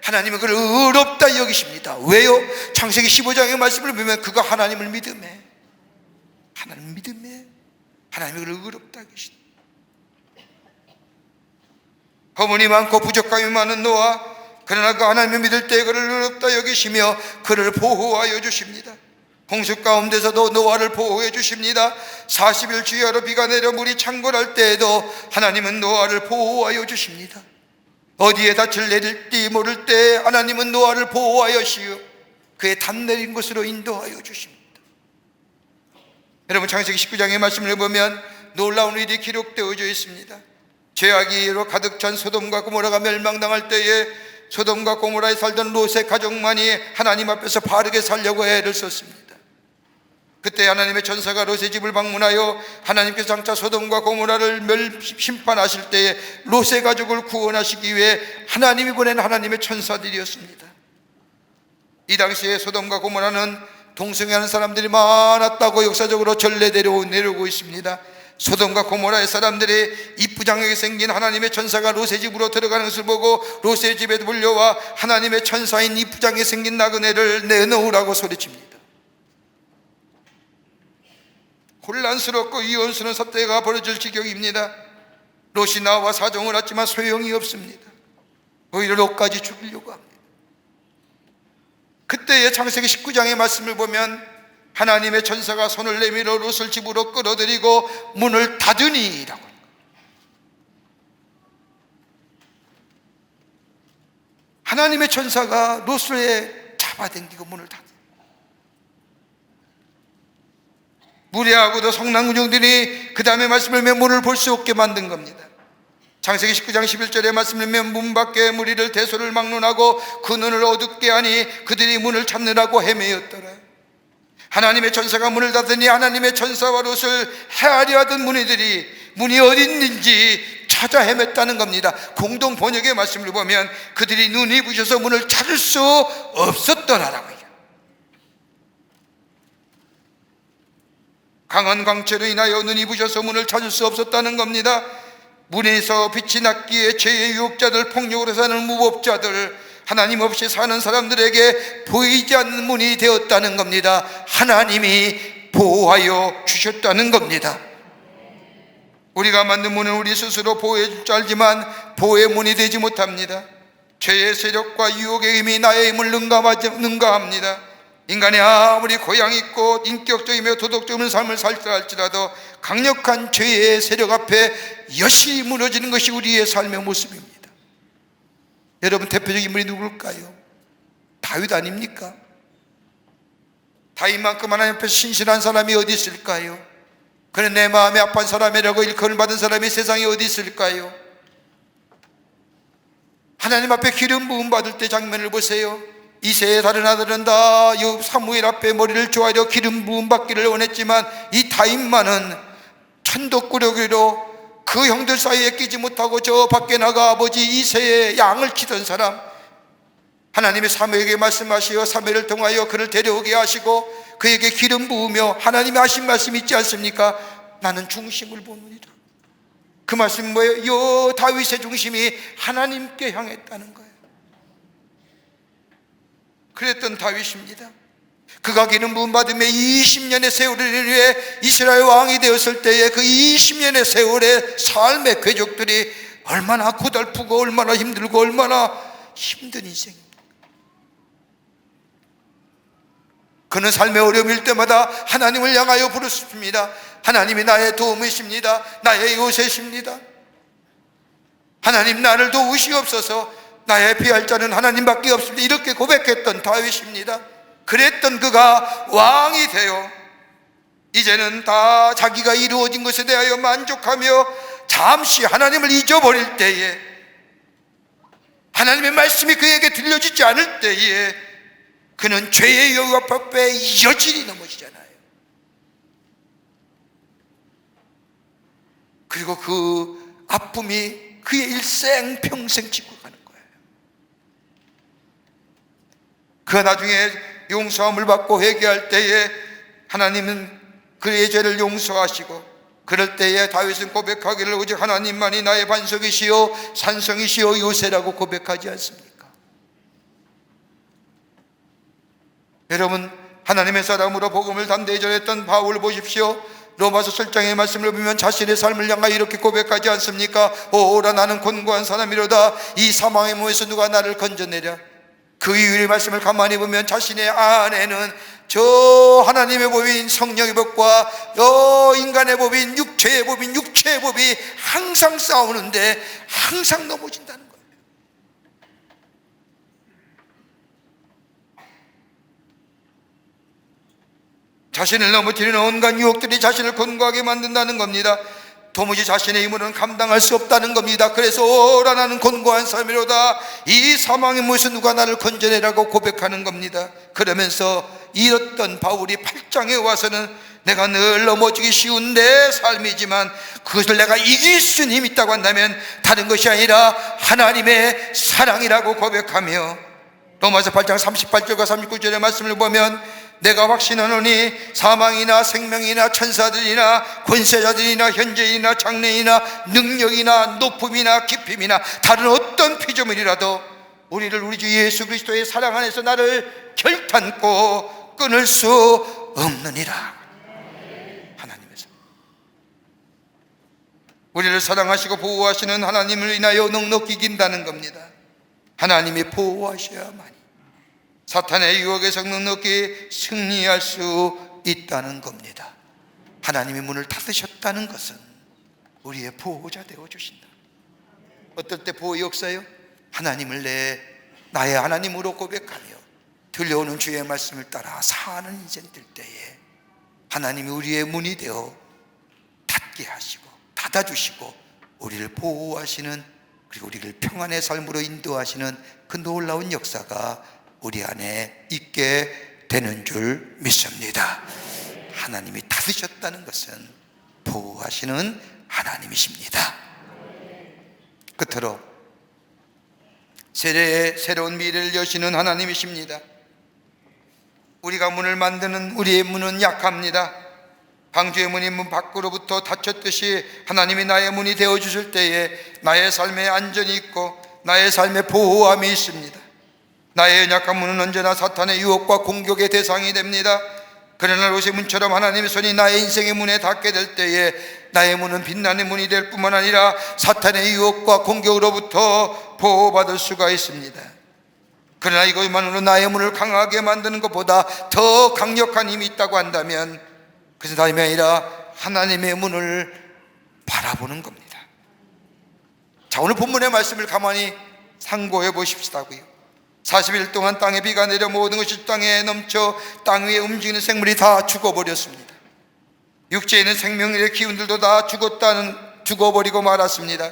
B: 하나님은 그를 의롭다 여기십니다. 왜요? 창세기 15장의 말씀을 보면 그가 하나님을 믿음에, 하나님을 믿음에 하나님이 그를 의롭다 여기십니다. 허물이 많고 부족함이 많은 노아, 그러나 그 하나님을 믿을 때 그를 의롭다 여기시며 그를 보호하여 주십니다. 홍수 가운데서도 노아를 보호해 주십니다. 40일 주야로 비가 내려 물이 창궐할 때에도 하나님은 노아를 보호하여 주십니다. 어디에 닻을 내릴지 모를 때 하나님은 노아를 보호하여시오 그의 담 내린 곳으로 인도하여 주십니다. 여러분, 창세기 19장의 말씀을 보면 놀라운 일이 기록되어져 있습니다. 죄악이로 가득 찬 소돔과 고모라가 멸망당할 때에 소돔과 고모라에 살던 롯의 가족만이 하나님 앞에서 바르게 살려고 애를 썼습니다. 그때 하나님의 천사가 롯의 집을 방문하여 하나님께서 장차 소돔과 고모라를 심판하실 때에 롯의 가족을 구원하시기 위해 하나님이 보낸 하나님의 천사들이었습니다. 이 당시에 소돔과 고모라는 동성애하는 사람들이 많았다고 역사적으로 전례대로 내려오고 있습니다. 소돔과 고모라의 사람들이 이쁘장하게 생긴 하나님의 천사가 롯의 집으로 들어가는 것을 보고 롯의 집에 몰려와 하나님의 천사인 이쁘장하게 생긴 나그네를 내놓으라고 소리칩니다. 혼란스럽고 이혼스러운 사태가 벌어질 지경입니다. 롯이 나와 사정을 하지만 소용이 없습니다. 오히려 롯까지 죽이려고 합니다. 그때의 창세기 19장의 말씀을 보면 하나님의 천사가 손을 내밀어 롯을 집으로 끌어들이고 문을 닫으니라고 합니다. 하나님의 천사가 롯을 잡아당기고 문을 닫으니, 무리하고도 성난군중들이 그 다음에 말씀을 보면 문을 볼 수 없게 만든 겁니다. 창세기 19장 11절의 말씀을 보면 문 밖에 무리를 대소를 막론하고 그 눈을 어둡게 하니 그들이 문을 찾느라고 헤매었더라. 하나님의 천사가 문을 닫으니 하나님의 천사와 롯을 헤아려 하던 무리들이 문이 어디 있는지 찾아 헤맸다는 겁니다. 공동 번역의 말씀을 보면 그들이 눈이 부셔서 문을 찾을 수 없었더라라고 해요. 강한 광채로 인하여 눈이 부셔서 문을 찾을 수 없었다는 겁니다. 문에서 빛이 났기에 죄의 유혹자들, 폭력으로 사는 무법자들, 하나님 없이 사는 사람들에게 보이지 않는 문이 되었다는 겁니다. 하나님이 보호하여 주셨다는 겁니다. 우리가 만든 문은 우리 스스로 보호해 줄 줄 알지만 보호의 문이 되지 못합니다. 죄의 세력과 유혹의 힘이 나의 힘을 능가합니다. 인간이 아무리 고향 있고 인격적이며 도덕적인 삶을 살다 할지라도 강력한 죄의 세력 앞에 여실히 무너지는 것이 우리의 삶의 모습입니다. 여러분, 대표적인 인물이 누굴까요? 다윗 아닙니까? 다윗만큼 하나님 앞에서 신실한 사람이 어디 있을까요? 그는 내 마음에 아픈 사람이라고 일컬을 받은 사람이 세상에 어디 있을까요? 하나님 앞에 기름 부음 받을 때 장면을 보세요. 이새의 다른 아들은 다 사무엘 앞에 머리를 조아려 기름 부음 받기를 원했지만 이 다윗만은 천덕꾸러기로 그 형들 사이에 끼지 못하고 저 밖에 나가 아버지 이새의 양을 치던 사람, 하나님의 사무엘에게 말씀하시어 사무엘을 통하여 그를 데려오게 하시고 그에게 기름 부으며 하나님이 하신 말씀이 있지 않습니까? 나는 중심을 보느니라. 그 말씀은 뭐예요? 요 다윗의 중심이 하나님께 향했다는 거예요. 그랬던 다윗입니다. 그가 기름 부음 받으며 20년의 세월을 위해 이스라엘 왕이 되었을 때에 그 20년의 세월의 삶의 궤적들이 얼마나 고달프고 얼마나 힘들고 얼마나 힘든 인생입니다. 그는 삶의 어려움일 때마다 하나님을 향하여 부르십니다. 하나님이 나의 도움이십니다. 나의 요새십니다. 하나님, 나를 도우시옵소서. 나의 피할 자는 하나님밖에 없습니다. 이렇게 고백했던 다윗입니다. 그랬던 그가 왕이 되어 이제는 다 자기가 이루어진 것에 대하여 만족하며 잠시 하나님을 잊어버릴 때에, 하나님의 말씀이 그에게 들려지지 않을 때에 그는 죄의 유혹 앞에 여진이 넘어지잖아요. 그리고 그 아픔이 그의 일생 평생 지고 가는 거예요. 그가 나중에 용서함을 받고 회개할 때에 하나님은 그의 죄를 용서하시고, 그럴 때에 다윗은 고백하기를 오직 하나님만이 나의 반석이시요 산성이시요 요새라고 고백하지 않습니까? 여러분, 하나님의 사람으로 복음을 담대히 전했던 바울을 보십시오. 로마서 7장의 말씀을 보면 자신의 삶을 향하여 이렇게 고백하지 않습니까? 오라, 나는 곤고한 사람이로다. 이 사망의 몸에서 누가 나를 건져내랴. 그 이유의 말씀을 가만히 보면 자신의 안에는 저 하나님의 법인 성령의 법과 인간의 법인 육체의 법이 항상 싸우는데 항상 넘어진다는 거예요. 자신을 넘어뜨리는 온갖 유혹들이 자신을 곤고하게 만든다는 겁니다. 도무지 자신의 힘으로는 감당할 수 없다는 겁니다. 그래서 오라, 나는 곤고한 사람이로다. 이 사망의 몸에서 누가 나를 건져내라고 고백하는 겁니다. 그러면서 이렇던 바울이 8장에 와서는 내가 늘 넘어지기 쉬운 내 삶이지만 그것을 내가 이길 수 있는 힘이 있다고 한다면 다른 것이 아니라 하나님의 사랑이라고 고백하며, 로마서 8장 38절과 39절의 말씀을 보면 내가 확신하노니 사망이나 생명이나 천사들이나 권세자들이나 현재이나 장래이나 능력이나 높음이나 깊음이나 다른 어떤 피조물이라도 우리를 우리 주 예수 그리스도의 사랑 안에서 나를 결탄코 끊을 수 없느니라. 하나님에서 우리를 사랑하시고 보호하시는 하나님을 인하여 넉넉히 이긴다는 겁니다. 하나님이 보호하셔야만이 사탄의 유혹에서 넉넉히 승리할 수 있다는 겁니다. 하나님의 문을 닫으셨다는 것은 우리의 보호자 되어주신다. 어떨 때 보호이 없어요? 하나님을 나의 하나님으로 고백하며 들려오는 주의 말씀을 따라 사는 인생들 때에 하나님이 우리의 문이 되어 닫게 하시고 닫아주시고 우리를 보호하시는, 그리고 우리를 평안의 삶으로 인도하시는 그 놀라운 역사가 우리 안에 있게 되는 줄 믿습니다. 하나님이 닫으셨다는 것은 보호하시는 하나님이십니다. 끝으로 세례의 새로운 미래를 여시는 하나님이십니다. 우리가 문을 만드는 우리의 문은 약합니다. 방주의 문이 문 밖으로부터 닫혔듯이 하나님이 나의 문이 되어주실 때에 나의 삶에 안전이 있고 나의 삶에 보호함이 있습니다. 나의 연약한 문은 언제나 사탄의 유혹과 공격의 대상이 됩니다. 그러나 롯의 문처럼 하나님의 손이 나의 인생의 문에 닿게 될 때에 나의 문은 빛나는 문이 될 뿐만 아니라 사탄의 유혹과 공격으로부터 보호받을 수가 있습니다. 그러나 이것만으로 나의 문을 강하게 만드는 것보다 더 강력한 힘이 있다고 한다면 그것은 다름이 아니라 하나님의 문을 바라보는 겁니다. 자, 오늘 본문의 말씀을 가만히 상고해 보십시다고요. 40일 동안 땅에 비가 내려 모든 것이 땅에 넘쳐 땅 위에 움직이는 생물이 다 죽어버렸습니다. 육지에 있는 생명의 기운들도 다 죽어버리고 말았습니다.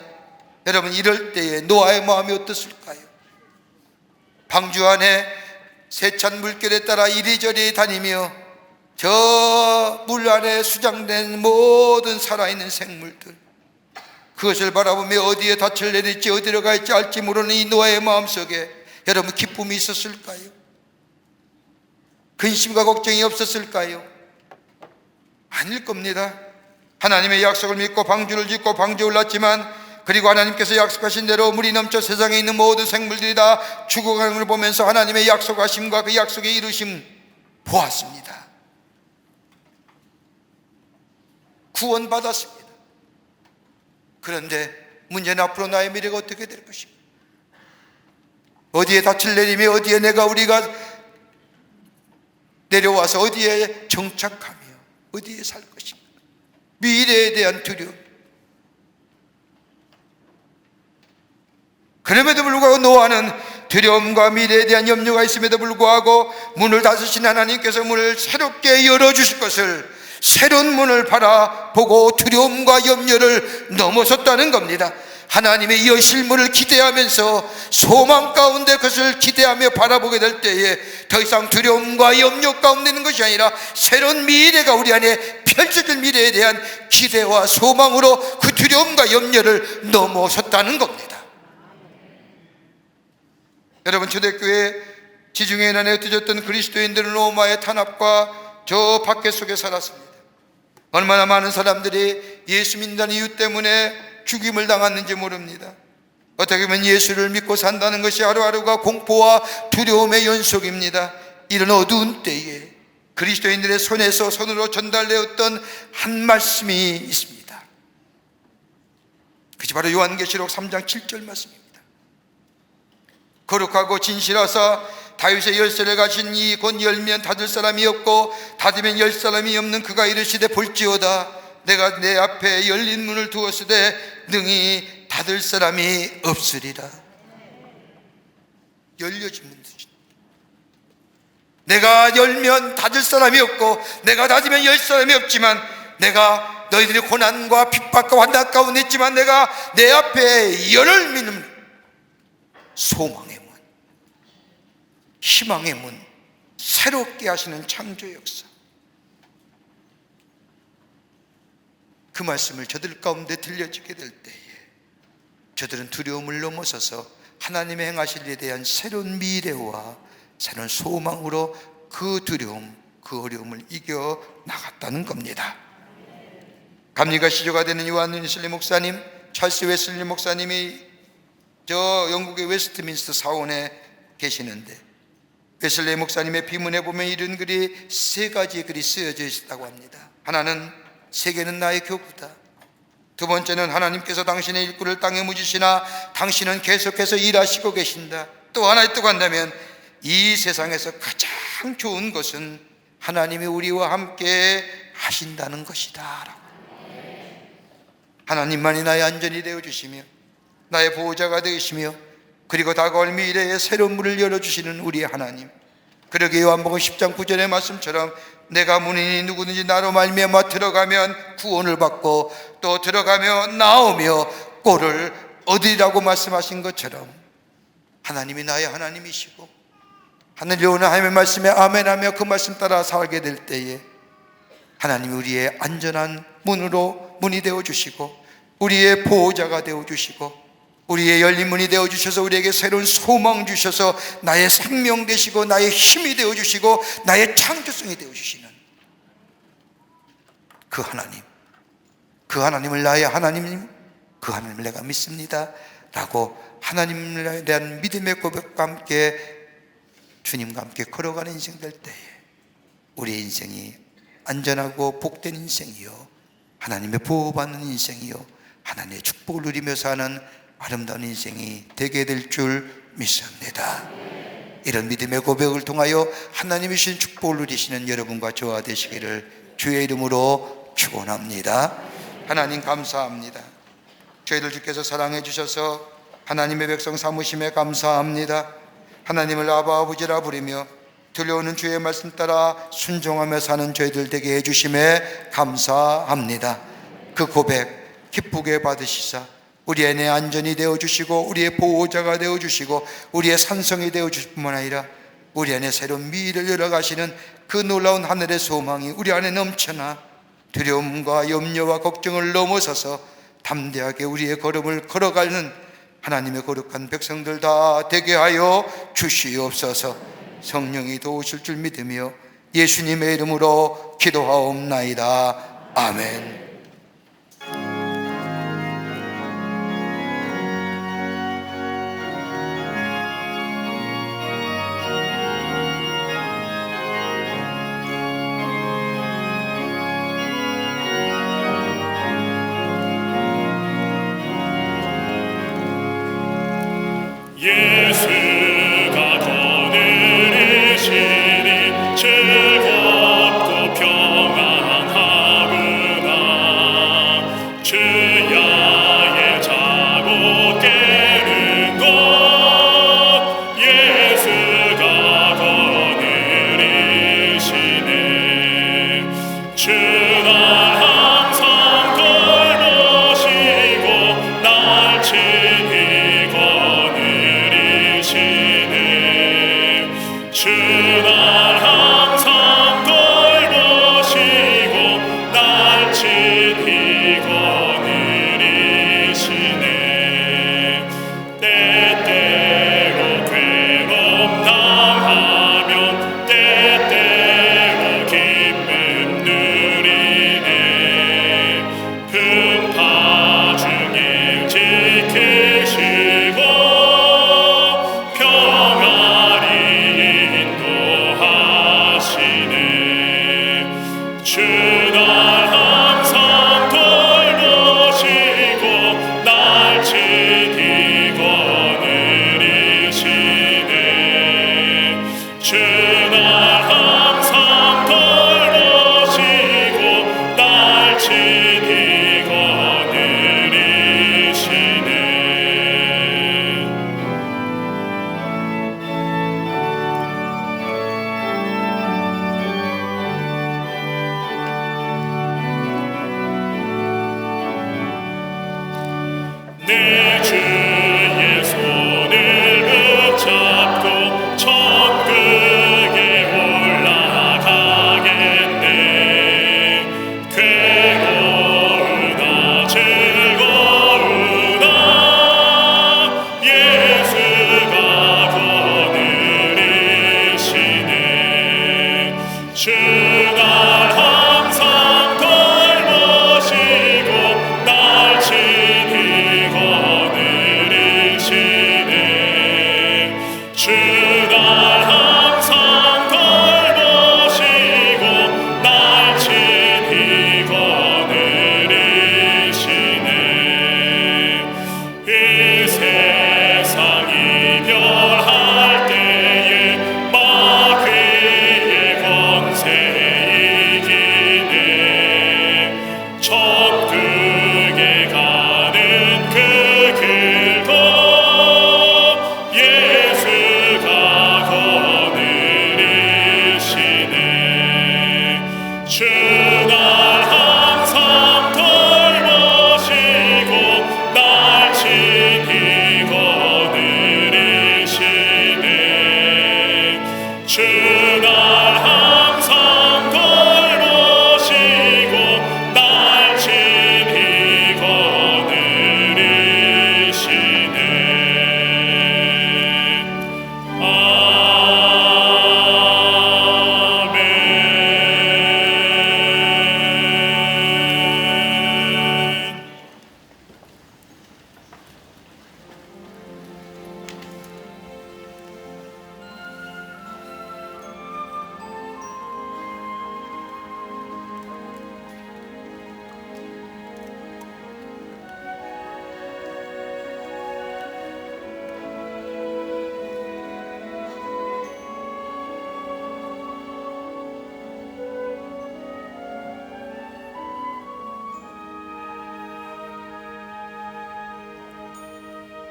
B: 여러분, 이럴 때에 노아의 마음이 어떻을까요? 방주 안에 세찬 물결에 따라 이리저리 다니며 저 물 안에 수장된 모든 살아있는 생물들, 그것을 바라보며 어디에 닻을 내릴지 어디로 갈지 알지 모르는 이 노아의 마음속에 여러분, 기쁨이 있었을까요? 근심과 걱정이 없었을까요? 아닐 겁니다. 하나님의 약속을 믿고 방주를 짓고 방주에 올랐지만, 그리고 하나님께서 약속하신 대로 물이 넘쳐 세상에 있는 모든 생물들이 다 죽어가는 걸 보면서 하나님의 약속하심과 그 약속의 이루심 보았습니다. 구원받았습니다. 그런데 문제는 앞으로 나의 미래가 어떻게 될 것인가? 어디에 닻을 내리며 어디에 우리가 내려와서 어디에 정착하며 어디에 살 것인가? 미래에 대한 두려움. 그럼에도 불구하고 노아는 두려움과 미래에 대한 염려가 있음에도 불구하고 문을 닫으신 하나님께서 문을 새롭게 열어주실 것을, 새로운 문을 바라보고 두려움과 염려를 넘어섰다는 겁니다. 하나님의 여실 문을 기대하면서 소망 가운데 그것을 기대하며 바라보게 될 때에 더 이상 두려움과 염려 가운데 있는 것이 아니라 새로운 미래가 우리 안에 펼쳐질 미래에 대한 기대와 소망으로 그 두려움과 염려를 넘어섰다는 겁니다. 여러분, 초대교회 지중해 난에 흩어졌던 그리스도인들은 로마의 탄압과 저 박해 속에 살았습니다. 얼마나 많은 사람들이 예수 믿는다는 이유 때문에 죽임을 당했는지 모릅니다. 어떻게 보면 예수를 믿고 산다는 것이 하루하루가 공포와 두려움의 연속입니다. 이런 어두운 때에 그리스도인들의 손에서 손으로 전달되었던 한 말씀이 있습니다. 그것이 바로 요한계시록 3장 7절 말씀입니다. 거룩하고 진실하사 다윗의 열쇠를 가진 이 곧 열면 닫을 사람이 없고 닫으면 열 사람이 없는 그가 이르시되 볼지어다 내가 내 앞에 열린 문을 두었으되 능히 닫을 사람이 없으리라. 열려진 문. 내가 열면 닫을 사람이 없고 내가 닫으면 열 사람이 없지만 내가 너희들이 고난과 핍박과 환난 가운데 있지만 내가 내 앞에 열을 미는 소망의 문, 희망의 문, 새롭게 하시는 창조 역사, 그 말씀을 저들 가운데 들려지게 될 때에 저들은 두려움을 넘어서서 하나님의 행하실 일에 대한 새로운 미래와 새로운 소망으로 그 두려움, 그 어려움을 이겨 나갔다는 겁니다. 감리가 시조가 되는 요한 웨슬리 목사님, 찰스 웨슬리 목사님이 저 영국의 웨스트민스터 사원에 계시는데 웨슬리 목사님의 비문에 보면 이런 글이 세 가지 글이 쓰여져 있다고 합니다. 하나는 세계는 나의 교구다. 두 번째는 하나님께서 당신의 일꾼을 땅에 묻으시나 당신은 계속해서 일하시고 계신다. 또 하나 또 간다면 이 세상에서 가장 좋은 것은 하나님이 우리와 함께 하신다는 것이다. 하나님만이 나의 안전이 되어주시며 나의 보호자가 되시며 그리고 다가올 미래에 새로운 문을 열어주시는 우리 하나님. 그러기에 요한복음 10장 9절의 말씀처럼 내가 문이니 누구든지 나로 말미암아 들어가면 구원을 받고 또 들어가며 나오며 꼴을 얻으리라고 말씀하신 것처럼 하나님이 나의 하나님이시고 하늘에 오는 하나님의 말씀에 아멘하며 그 말씀 따라 살게 될 때에 하나님이 우리의 안전한 문이 되어주시고 우리의 보호자가 되어주시고 우리의 열린 문이 되어주셔서 우리에게 새로운 소망 주셔서 나의 생명 되시고 나의 힘이 되어주시고 나의 창조성이 되어주시는 그 하나님, 그 하나님을 나의 하나님, 그 하나님을 내가 믿습니다 라고 하나님에 대한 믿음의 고백과 함께 주님과 함께 걸어가는 인생 될 때에 우리의 인생이 안전하고 복된 인생이요 하나님의 보호받는 인생이요 하나님의 축복을 누리며 사는 아름다운 인생이 되게 될 줄 믿습니다. 이런 믿음의 고백을 통하여 하나님이 주신 축복을 누리시는 여러분과 저와 되시기를 주의 이름으로 축원합니다. 하나님 감사합니다. 저희들 주께서 사랑해 주셔서 하나님의 백성 삼으심에 감사합니다. 하나님을 아바 아버지라 부르며 들려오는 주의 말씀 따라 순종하며 사는 저희들 되게 해주심에 감사합니다. 그 고백 기쁘게 받으시사 우리 안에 안전이 되어주시고 우리의 보호자가 되어주시고 우리의 산성이 되어주실 뿐만 아니라 우리 안에 새로운 미래를 열어가시는 그 놀라운 하늘의 소망이 우리 안에 넘쳐나 두려움과 염려와 걱정을 넘어서서 담대하게 우리의 걸음을 걸어가는 하나님의 거룩한 백성들 다 되게 하여 주시옵소서. 성령이 도우실 줄 믿으며 예수님의 이름으로 기도하옵나이다. 아멘.
A: 예수가 거느리시니 즐겁고 평안하구나. 주야의 자고 깨는 것 예수가 거느리시네. 주는 항상 돌보시고 날 친히 주는 항상 돌보시고 날 친히 거느리시네. 때때로 괴로움 당하면 때때로 기쁨 누리네. 풍파 중에 지키시고 평안히 인도하시네. 내 주의 손을 붙잡고 천국에 올라가겠네. 괴로우나 즐거우나 예수가 거느리시네. 주가 항상 돌보시고 날 친히 거느리시네. 주가 항상 돌보시고 날 친히 거느리시네. 이 세상 이별할 때에 마귀의 권세 이기네. 천국에 가는 그 길도 예수가 거느리시네. 주 날 항상 돌보시고 날 친히 거느리시네. 주 날 항상 돌보시고 날 친히 거느리시네. 아멘.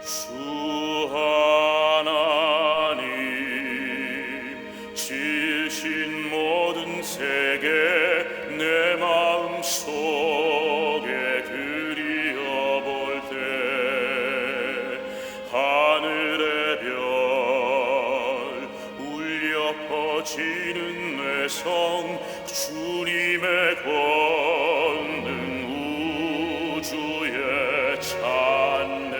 D: 주 하나님 지으신 모든 세계 내 마음 속에 들여볼 때 하늘의 별 울려 퍼지는 뇌성 주님의 권능 우주에 찬네.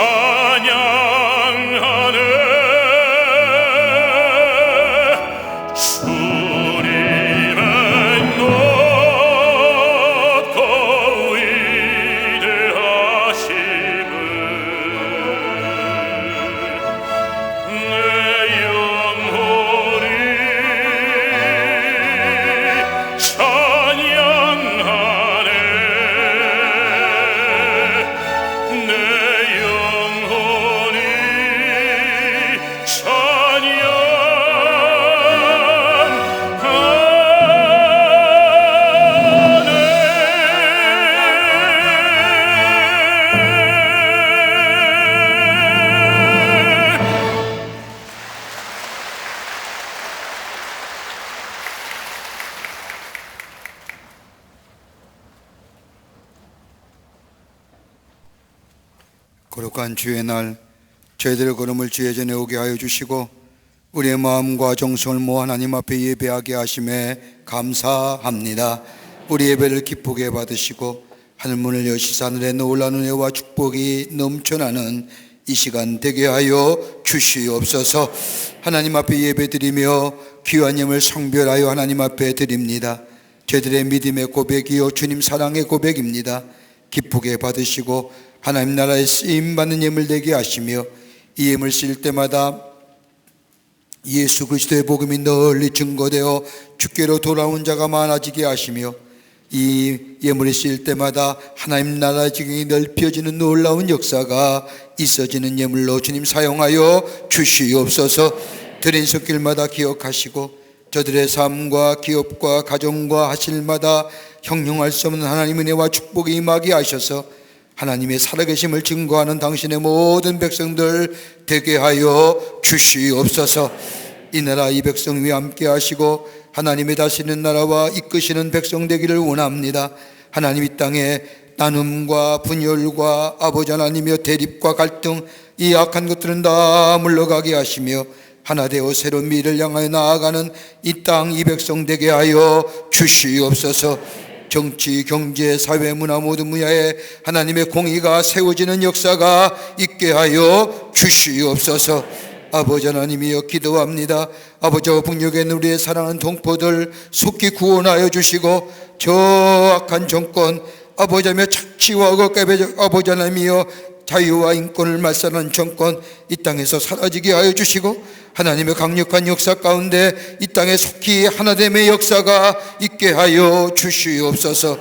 D: 찬양하네. 주님의 높고 위대하심을 내 영혼이 찬양하네. 내 영혼이 찬양하네.
B: 거룩한 주의 날 저희들의 걸음을 주의 전에 오게 하여 주시고 우리의 마음과 정성을 모아 하나님 앞에 예배하게 하심에 감사합니다. 우리 예배를 기쁘게 받으시고 하늘문을 여시사 하늘에 놀라운 은혜와 축복이 넘쳐나는 이 시간 되게 하여 주시옵소서. 하나님 앞에 예배드리며 귀한 예물 성별하여 하나님 앞에 드립니다. 저희들의 믿음의 고백이요 주님 사랑의 고백입니다. 기쁘게 받으시고 하나님 나라에 쓰임받는 예물 되게 하시며 이 예물 쓰일 때마다 예수 그리스도의 복음이 널리 증거되어 주께로 돌아온 자가 많아지게 하시며 이 예물이 쓰일 때마다 하나님 나라의 지경이 넓혀지는 놀라운 역사가 있어지는 예물로 주님 사용하여 주시옵소서. 드린 손길마다 기억하시고 저들의 삶과 기업과 가정과 하실마다 형용할 수 없는 하나님의 은혜와 축복이 임하게 하셔서 하나님의 살아계심을 증거하는 당신의 모든 백성들 되게 하여 주시옵소서. 이 나라 이 백성 위에 함께 하시고 하나님의 다스리는 나라와 이끄시는 백성 되기를 원합니다. 하나님 이 땅에 나눔과 분열과 아버지 하나님의 대립과 갈등 이 악한 것들은 다 물러가게 하시며 하나 되어 새로운 미래를 향하여 나아가는 이 땅 이 백성 되게 하여 주시옵소서. 정치, 경제, 사회, 문화 모든 분야에 하나님의 공의가 세워지는 역사가 있게 하여 주시옵소서. 아버지 하나님이여 기도합니다. 아버지와 북녘에 우리의 사랑하는 동포들 속히 구원하여 주시고 저 악한 정권 아버지 하나님의 착취와 억압의 아버지 하나님이여 자유와 인권을 말살하는 정권 이 땅에서 사라지게 하여 주시고 하나님의 강력한 역사 가운데 이 땅에 속히 하나됨의 역사가 있게 하여 주시옵소서.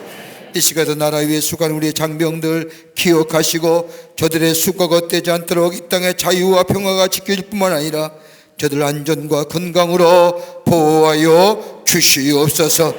B: 이 시간도 나라 위에 수고하는 우리의 장병들 기억하시고 저들의 수고가 헛되지 않도록 이 땅의 자유와 평화가 지켜질 뿐만 아니라 저들 안전과 건강으로 보호하여 주시옵소서.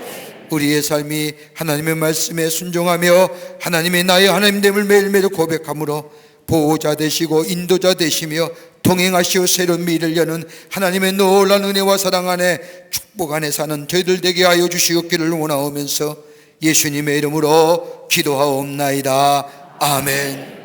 B: 우리의 삶이 하나님의 말씀에 순종하며 하나님의 나의 하나님됨을 매일매일 고백함으로 보호자 되시고 인도자 되시며 동행하시어 새로운 미래를 여는 하나님의 놀라운 은혜와 사랑 안에 축복 안에 사는 저희들 되게 하여 주시옵기를 원하오면서 예수님의 이름으로 기도하옵나이다. 아멘.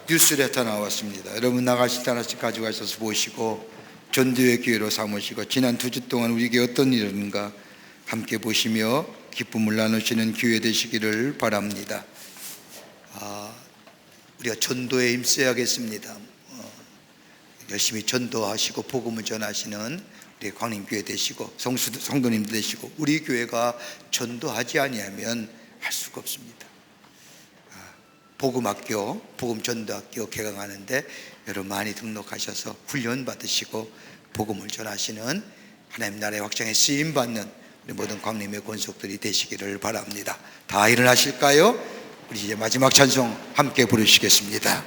B: 뉴스레터 나왔습니다. 여러분 나가실 때 하나씩 가져가셔서 보시고 전도의 기회로 삼으시고 지난 2주 동안 우리에게 어떤 일인가 함께 보시며 기쁨을 나누시는 기회 되시기를 바랍니다. 우리가 전도에 힘써야겠습니다. 열심히 전도하시고 복음을 전하시는 우리 광림교회 되시고 성도님들 되시고 우리 교회가 전도하지 아니하면 할 수가 없습니다. 복음학교, 복음전도학교 개강하는데 여러분 많이 등록하셔서 훈련 받으시고 복음을 전하시는 하나님 나라의 확장에 쓰임받는 우리 모든 광림의 권속들이 되시기를 바랍니다. 다 일어나실까요? 우리 이제 마지막 찬송 함께 부르시겠습니다.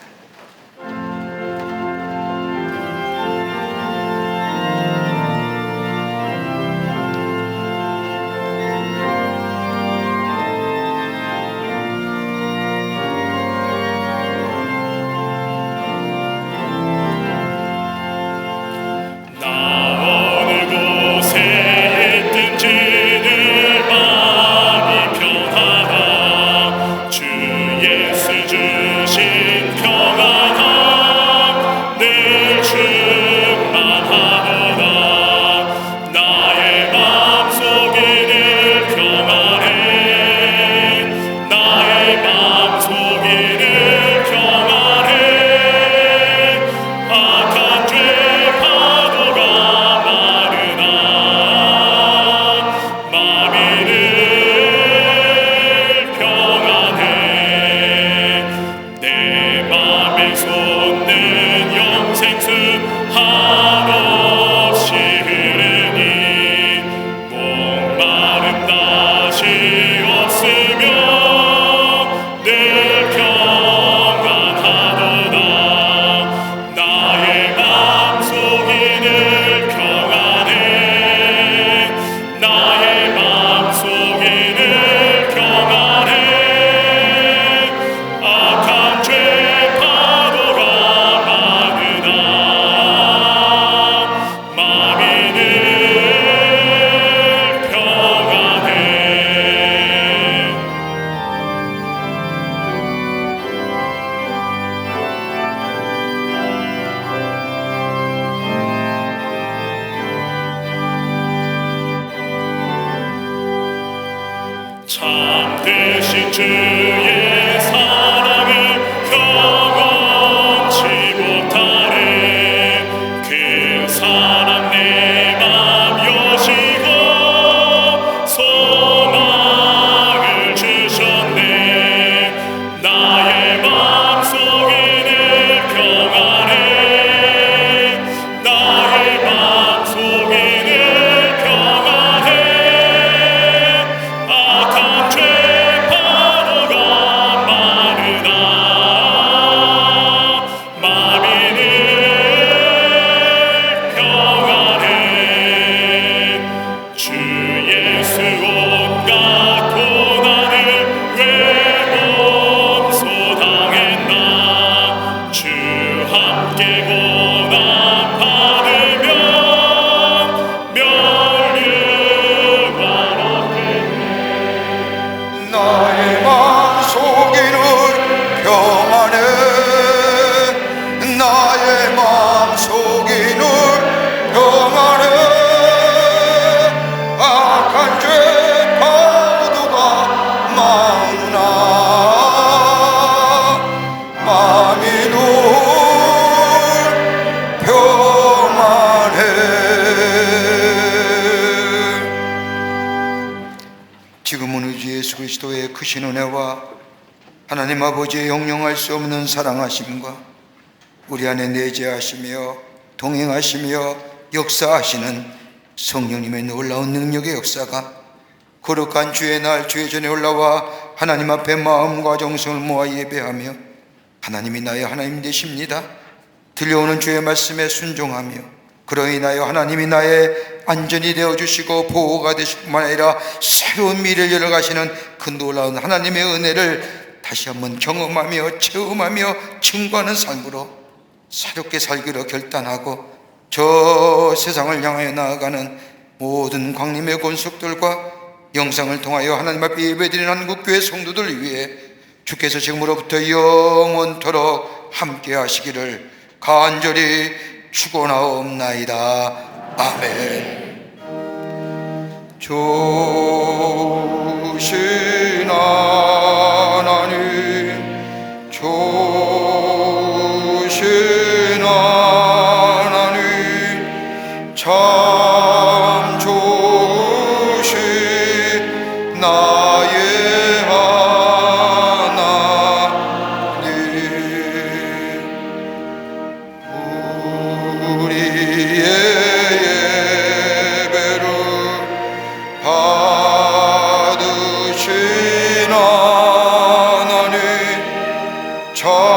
A: 참되신 주의 사랑을 경험치 못하네. 그 사랑 내 맘 여시고 소망을 주셨네. 나의 맘속에는 평안해. 나의 맘속에는 평안해. 악한 죄 파도가 많으나 마음이 늘 평안해. 주 예수 온갖 고난을 왜 몸소당했나. 주 함께 고난 받으면 멸류관 얻겠네.
B: 나의 마음속에는 평안해. 나의 마음속에는 평안해. 악한 죄 파도가 많으나 마음이 늘 평안해. 지금은 우리 주 예수 그리스도의 크신 은혜와 하나님 아버지의 영영할 수 없는 사랑하심과 우리 안에 내재하시며 동행하시며 역사하시는 성령님의 놀라운 능력의 역사가 거룩한 주의 날 주의 전에 올라와 하나님 앞에 마음과 정성을 모아 예배하며 하나님이 나의 하나님 되십니다. 들려오는 주의 말씀에 순종하며 그로 인하여 하나님이 나의 안전이 되어주시고 보호가 되실 뿐만 아니라 새로운 미래를 열어가시는 그 놀라운 하나님의 은혜를 다시 한번 경험하며 체험하며 증거하는 삶으로 새롭게 살기로 결단하고 저 세상을 향하여 나아가는 모든 광림의 권속들과 영상을 통하여 하나님 앞에 예배드리는 한국교회 성도들 위해 주께서 지금으로부터 영원토록 함께 하시기를 간절히 축원하옵나이다. 아멘. 조신 하나님, 조신 하나님, 참 좋으신 나의 하나님, 우리의 예배를 받으신 하나님, 저